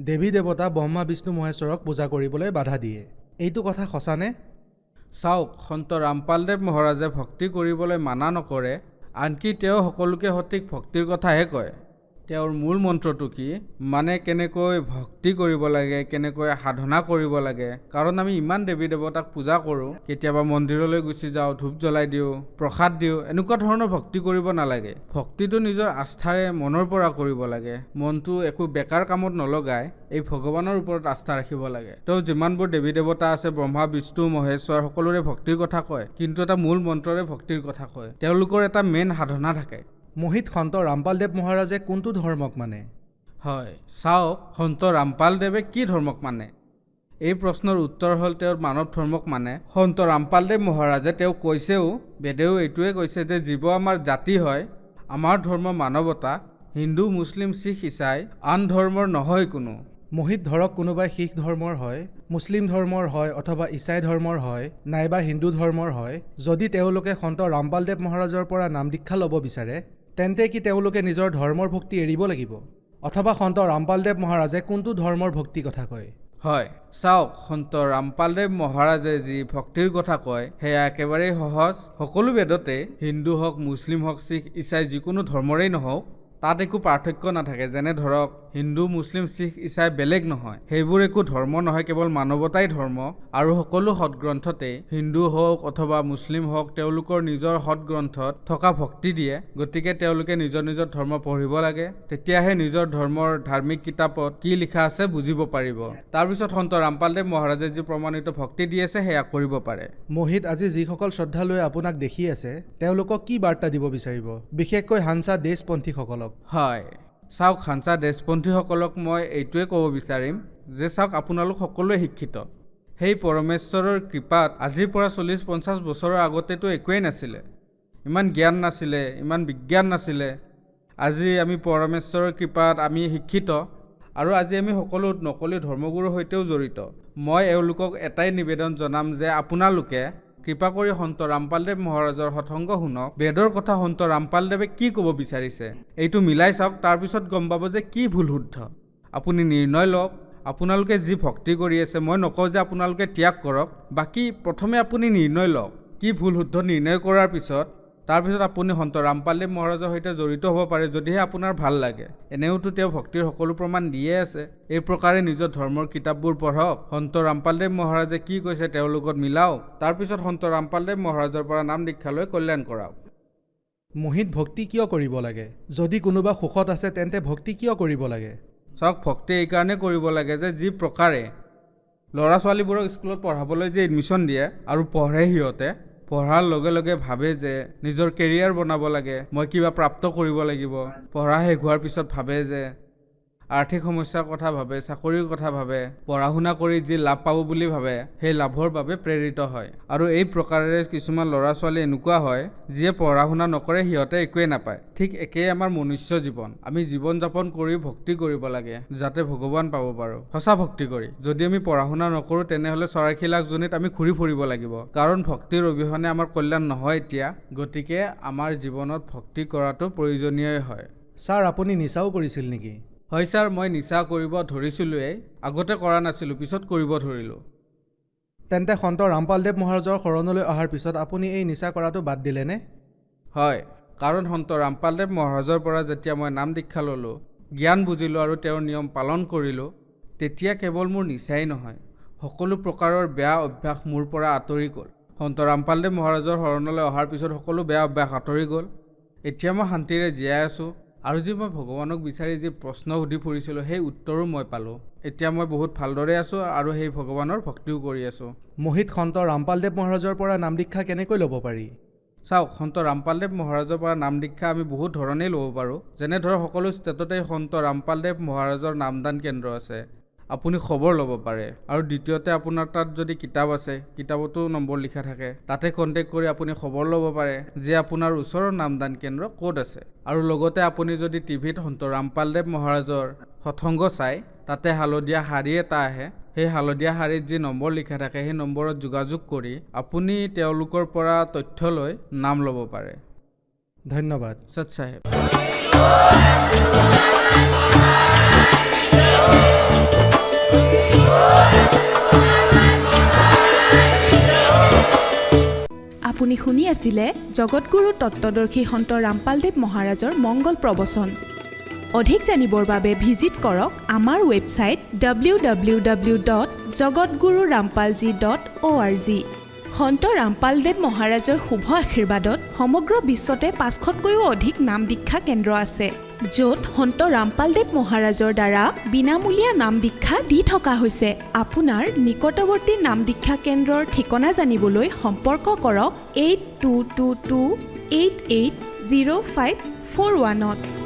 দেৱী দেৱতা ব্ৰহ্মা বিষ্ণু মহেশ্বৰক পূজা কৰিবলৈ বাধা দিয়ে। এইটো কথা সঁচানে? চাওক, সন্ত ৰামপালদেৱ মহাৰাজে ভক্তি কৰিবলৈ মানা নকৰে, আনকি তেওঁ সকলোকে সঠিক ভক্তিৰ কথাহে কয়। তেওঁৰ মূল মন্ত্ৰটো কি, মানে কেনেকৈ ভক্তি কৰিব লাগে, কেনেকৈ সাধনা কৰিব লাগে। কাৰণ আমি ইমান দেৱী দেৱতাক পূজা কৰোঁ, কেতিয়াবা মন্দিৰলৈ গুচি যাওঁ, ধূপ জ্বলাই দিওঁ, প্ৰসাদ দিওঁ, এনেকুৱা ধৰণৰ ভক্তি কৰিব নালাগে। ভক্তিটো নিজৰ আস্থাৰে মনৰ পৰা কৰিব লাগে। মনটো একো বেকাৰ কামত নলগাই এই ভগৱানৰ ওপৰত আস্থা ৰাখিব লাগে। তেওঁ যিমানবোৰ দেৱী দেৱতা আছে, ব্ৰহ্মা বিষ্ণু মহেশ্বৰ, সকলোৰে ভক্তিৰ কথা কয়, কিন্তু এটা মূল মন্ত্ৰৰে ভক্তিৰ কথা কয়। তেওঁলোকৰ এটা মেইন সাধনা থাকে। মোহিত, সন্ত ৰামপালদেৱ মহাৰাজে কোনটো ধৰ্মক মানে? হয়, চাওক, সন্ত ৰামপালদেৱে কি ধৰ্মক মানে? এই প্ৰশ্নৰ উত্তৰ হ'ল তেওঁৰ মানৱ ধৰ্মক মানে। সন্ত ৰামপালদেৱ মহাৰাজে তেওঁ কৈছেও, বেদেও এইটোৱে কৈছে যে জীৱ আমাৰ জাতি হয়, আমাৰ ধৰ্ম মানৱতা, হিন্দু মুছলিম শিখ ইছাই আন ধৰ্মৰ নহয় কোনো। মোহিত ধৰক কোনোবাই শিখ ধৰ্মৰ হয়, মুছলিম ধৰ্মৰ হয় অথবা ইছাই ধৰ্মৰ হয় নাইবা হিন্দু ধৰ্মৰ হয়, যদি তেওঁলোকে সন্ত ৰামপালদেৱ মহাৰাজৰ পৰা নাম দীক্ষা ল'ব বিচাৰে তেন্তে কি তেওঁলোকে নিজৰ ধৰ্মৰ ভক্তি এৰিব লাগিব? অথবা সন্ত ৰামপালদেৱ মহাৰাজে কোনটো ধৰ্মৰ ভক্তি কথা কয়? হয়, চাওক, সন্ত ৰামপালদেৱ মহাৰাজে যি ভক্তিৰ কথা কয় সেয়া একেবাৰেই সহজ। সকলো বেদতে হিন্দু হওক, মুছলিম হওক, শিখ ইছাই যিকোনো ধৰ্মৰেই নহওক তাত একো পাৰ্থক্য নাথাকে। যেনে ধৰক হিন্দু মুছলিম শিখ ইছাই বেলেগ নহয়, সেইবোৰ একো ধৰ্ম নহয়, কেৱল মানৱতাই ধৰ্ম। আৰু সকলো সৎগ্ৰন্থতে হিন্দু হওক অথবা মুছলিম হওক তেওঁলোকৰ নিজৰ সৎগ্ৰন্থত থকা ভক্তি দিয়ে। গতিকে তেওঁলোকে নিজৰ নিজৰ ধৰ্ম পঢ়িব লাগে, তেতিয়াহে নিজৰ ধৰ্মৰ ধাৰ্মিক কিতাপত কি লিখা আছে বুজিব পাৰিব। তাৰপিছত সন্ত ৰামপালদেৱ মহাৰাজে যি প্ৰমাণিত ভক্তি দি আছে সেয়া কৰিব পাৰে। মোহিত, আজি যিসকল শ্ৰদ্ধালুৱে আপোনাক দেখি আছে তেওঁলোকক কি বাৰ্তা দিব বিচাৰিব, বিশেষকৈ হানচা দেশপন্থীসকলক? হয়, চাওক, হানচা দেশপন্থীসকলক মই এইটোৱে ক'ব বিচাৰিম যে চাওক, আপোনালোক সকলোৱে শিক্ষিত। সেই পৰমেশ্বৰৰ কৃপাত আজিৰ পৰা 40-50 বছৰৰ আগতেতো একোৱেই নাছিলে, ইমান জ্ঞান নাছিলে, ইমান বিজ্ঞান নাছিলে। আজি আমি পৰমেশ্বৰৰ কৃপাত আমি শিক্ষিত আৰু আজি আমি সকলো নকলি ধৰ্মগুৰুৰ সৈতেও জড়িত। মই এওঁলোকক এটাই নিবেদন জনাম যে আপোনালোকে কৃপা কৰি সন্ত ৰামপালদেৱ মহাৰাজৰ সৎসংগ শুনক, বেদৰ কথা সন্ত ৰামপালদেৱে কি ক'ব বিচাৰিছে এইটো মিলাই চাওক, তাৰপিছত গম পাব যে কি ভুল শুদ্ধ। আপুনি নিৰ্ণয় লওক। আপোনালোকে যি ভক্তি কৰি আছে, মই নকওঁ যে আপোনালোকে ত্যাগ কৰক, বাকী প্ৰথমে আপুনি নিৰ্ণয় লওক। কি ভুল শুদ্ধ নিৰ্ণয় কৰাৰ পিছত তাৰপিছত আপুনি সন্ত ৰামপালদেৱ মহাৰাজৰ সৈতে জড়িত হ'ব পাৰে, যদিহে আপোনাৰ ভাল লাগে। এনেওতো তেওঁ ভক্তিৰ সকলো প্ৰমাণ দিয়ে আছে। এই প্ৰকাৰে নিজৰ ধৰ্মৰ কিতাপবোৰ পঢ়ক, সন্ত ৰামপালদেৱ মহাৰাজে কি কৈছে তেওঁৰ লগত মিলাওক, তাৰপিছত সন্ত ৰামপালদেৱ মহাৰাজৰ পৰা নাম দীক্ষা লৈ কল্যাণ কৰাওক। মোহিত, ভক্তি কিয় কৰিব লাগে? যদি কোনোবা সুখত আছে তেন্তে ভক্তি কিয় কৰিব লাগে? চাওক, ভক্তি এইকাৰণে কৰিব লাগে যে যি প্ৰকাৰে ল'ৰা ছোৱালীবোৰক স্কুলত পঢ়াবলৈ যে এডমিশ্যন দিয়ে আৰু পঢ়ে, সিহঁতে পঢ়াৰ লগে লগে ভাবে যে নিজৰ কেৰিয়াৰ বনাব লাগে, মই কিবা প্ৰাপ্ত কৰিব লাগিব। পঢ়া শেষ হোৱাৰ পিছত ভাবে যে আৰ্থিক সমস্যাৰ কথা ভাবে, চাকৰিৰ কথা ভাবে, পঢ়া শুনা কৰি যি লাভ পাব বুলি ভাবে সেই লাভৰ বাবে প্ৰেৰিত হয়। আৰু এই প্ৰকাৰেৰে কিছুমান ল'ৰা ছোৱালী এনেকুৱা হয় যিয়ে পঢ়া শুনা নকৰে, সিহঁতে একোৱেই নাপায়। ঠিক একেই আমাৰ মনুষ্য জীৱন, আমি জীৱন যাপন কৰি ভক্তি কৰিব লাগে যাতে ভগৱান পাব পাৰোঁ, সঁচা ভক্তি কৰি। যদি আমি পঢ়া শুনা নকৰোঁ তেনেহ'লে চৰাইশিলাক জনীত আমি ঘূৰি ফুৰিব লাগিব, কাৰণ ভক্তিৰ অবিহনে আমাৰ কল্যাণ নহয় এতিয়া। গতিকে আমাৰ জীৱনত ভক্তি কৰাটো প্ৰয়োজনীয় হয়। ছাৰ, আপুনি নিচাও কৰিছিল নেকি? হয় ছাৰ, মই নিচা কৰিব ধৰিছিলোঁৱেই, আগতে কৰা নাছিলোঁ, পিছত কৰিব ধৰিলোঁ। তেন্তে সন্ত ৰামপালদেৱ মহাৰাজৰ শৰণলৈ অহাৰ পিছত আপুনি এই নিচা কৰাটো বাদ দিলেনে? হয়, কাৰণ সন্ত ৰামপালদেৱ মহাৰাজৰ পৰা যেতিয়া মই নাম দীক্ষা ল'লোঁ, জ্ঞান বুজিলোঁ আৰু তেওঁৰ নিয়ম পালন কৰিলোঁ, তেতিয়া কেৱল মোৰ নিচাই নহয়, সকলো প্ৰকাৰৰ বেয়া অভ্যাস মোৰ পৰা আঁতৰি গ'ল। সন্ত ৰামপালদেৱ মহাৰাজৰ শৰণলৈ অহাৰ পিছত সকলো বেয়া অভ্যাস আঁতৰি গ'ল। এতিয়া মই শান্তিৰে জীয়াই আছোঁ আৰু যি মই ভগৱানক বিচাৰি যি প্ৰশ্ন সুধি ফুৰিছিলোঁ সেই উত্তৰো মই পালোঁ। এতিয়া মই বহুত ভালদৰে আছোঁ আৰু সেই ভগৱানৰ ভক্তিও কৰি আছোঁ। মোহিত, সন্ত ৰামপালদেৱ মহাৰাজৰ পৰা নাম দীক্ষা কেনেকৈ ল'ব পাৰি? চাওক, সন্ত ৰামপালদেৱ মহাৰাজৰ পৰা নাম দীক্ষা আমি বহুত ধৰণেই ল'ব পাৰোঁ। যেনে ধৰক সকলো ষ্টেটতে সন্ত ৰামপালদেৱ মহাৰাজৰ নামদান কেন্দ্ৰ আছে, আপুনি খবৰ ল'ব পাৰে। আৰু দ্বিতীয়তে আপোনাৰ তাত যদি কিতাপ আছে, কিতাপতো নম্বৰ লিখা থাকে, তাতে কণ্টেক্ট কৰি আপুনি খবৰ ল'ব পাৰে যে আপোনাৰ ওচৰৰ নামদান কেন্দ্ৰ ক'ত আছে। আৰু লগতে আপুনি যদি টিভিত সন্ত ৰামপালদেৱ মহাৰাজৰ সৎসংগ চাই, তাতে হালধীয়া শাৰী এটা আহে, সেই হালধীয়া শাৰীত যি নম্বৰ লিখা থাকে সেই নম্বৰত যোগাযোগ কৰি আপুনি তেওঁলোকৰ পৰা তথ্য লৈ নাম ল'ব পাৰে। ধন্যবাদ। সৎ চাহেব। আপুনি শুনি আছিলে জগতগুৰু তত্ত্বদৰ্শী সন্ত ৰামপালদেৱ মহাৰাজৰ মংগল প্ৰবচন। অধিক জানিবৰ বাবে ভিজিট কৰক আমাৰ ৱেবছাইট www.jagatgururampalji.org। সন্ত ৰামপালদেৱ মহাৰাজৰ শুভ আশীৰ্বাদত সমগ্ৰ বিশ্বতে 500তকৈও অধিক নাম দীক্ষা কেন্দ্ৰ আছে, য'ত সন্ত ৰামপালদেৱ মহাৰাজৰ দ্বাৰা বিনামূলীয়া নাম দীক্ষা দি থকা হৈছে। আপোনাৰ নিকটৱৰ্তী নাম দীক্ষা কেন্দ্ৰৰ ঠিকনা জানিবলৈ সম্পৰ্ক কৰক 8222880541।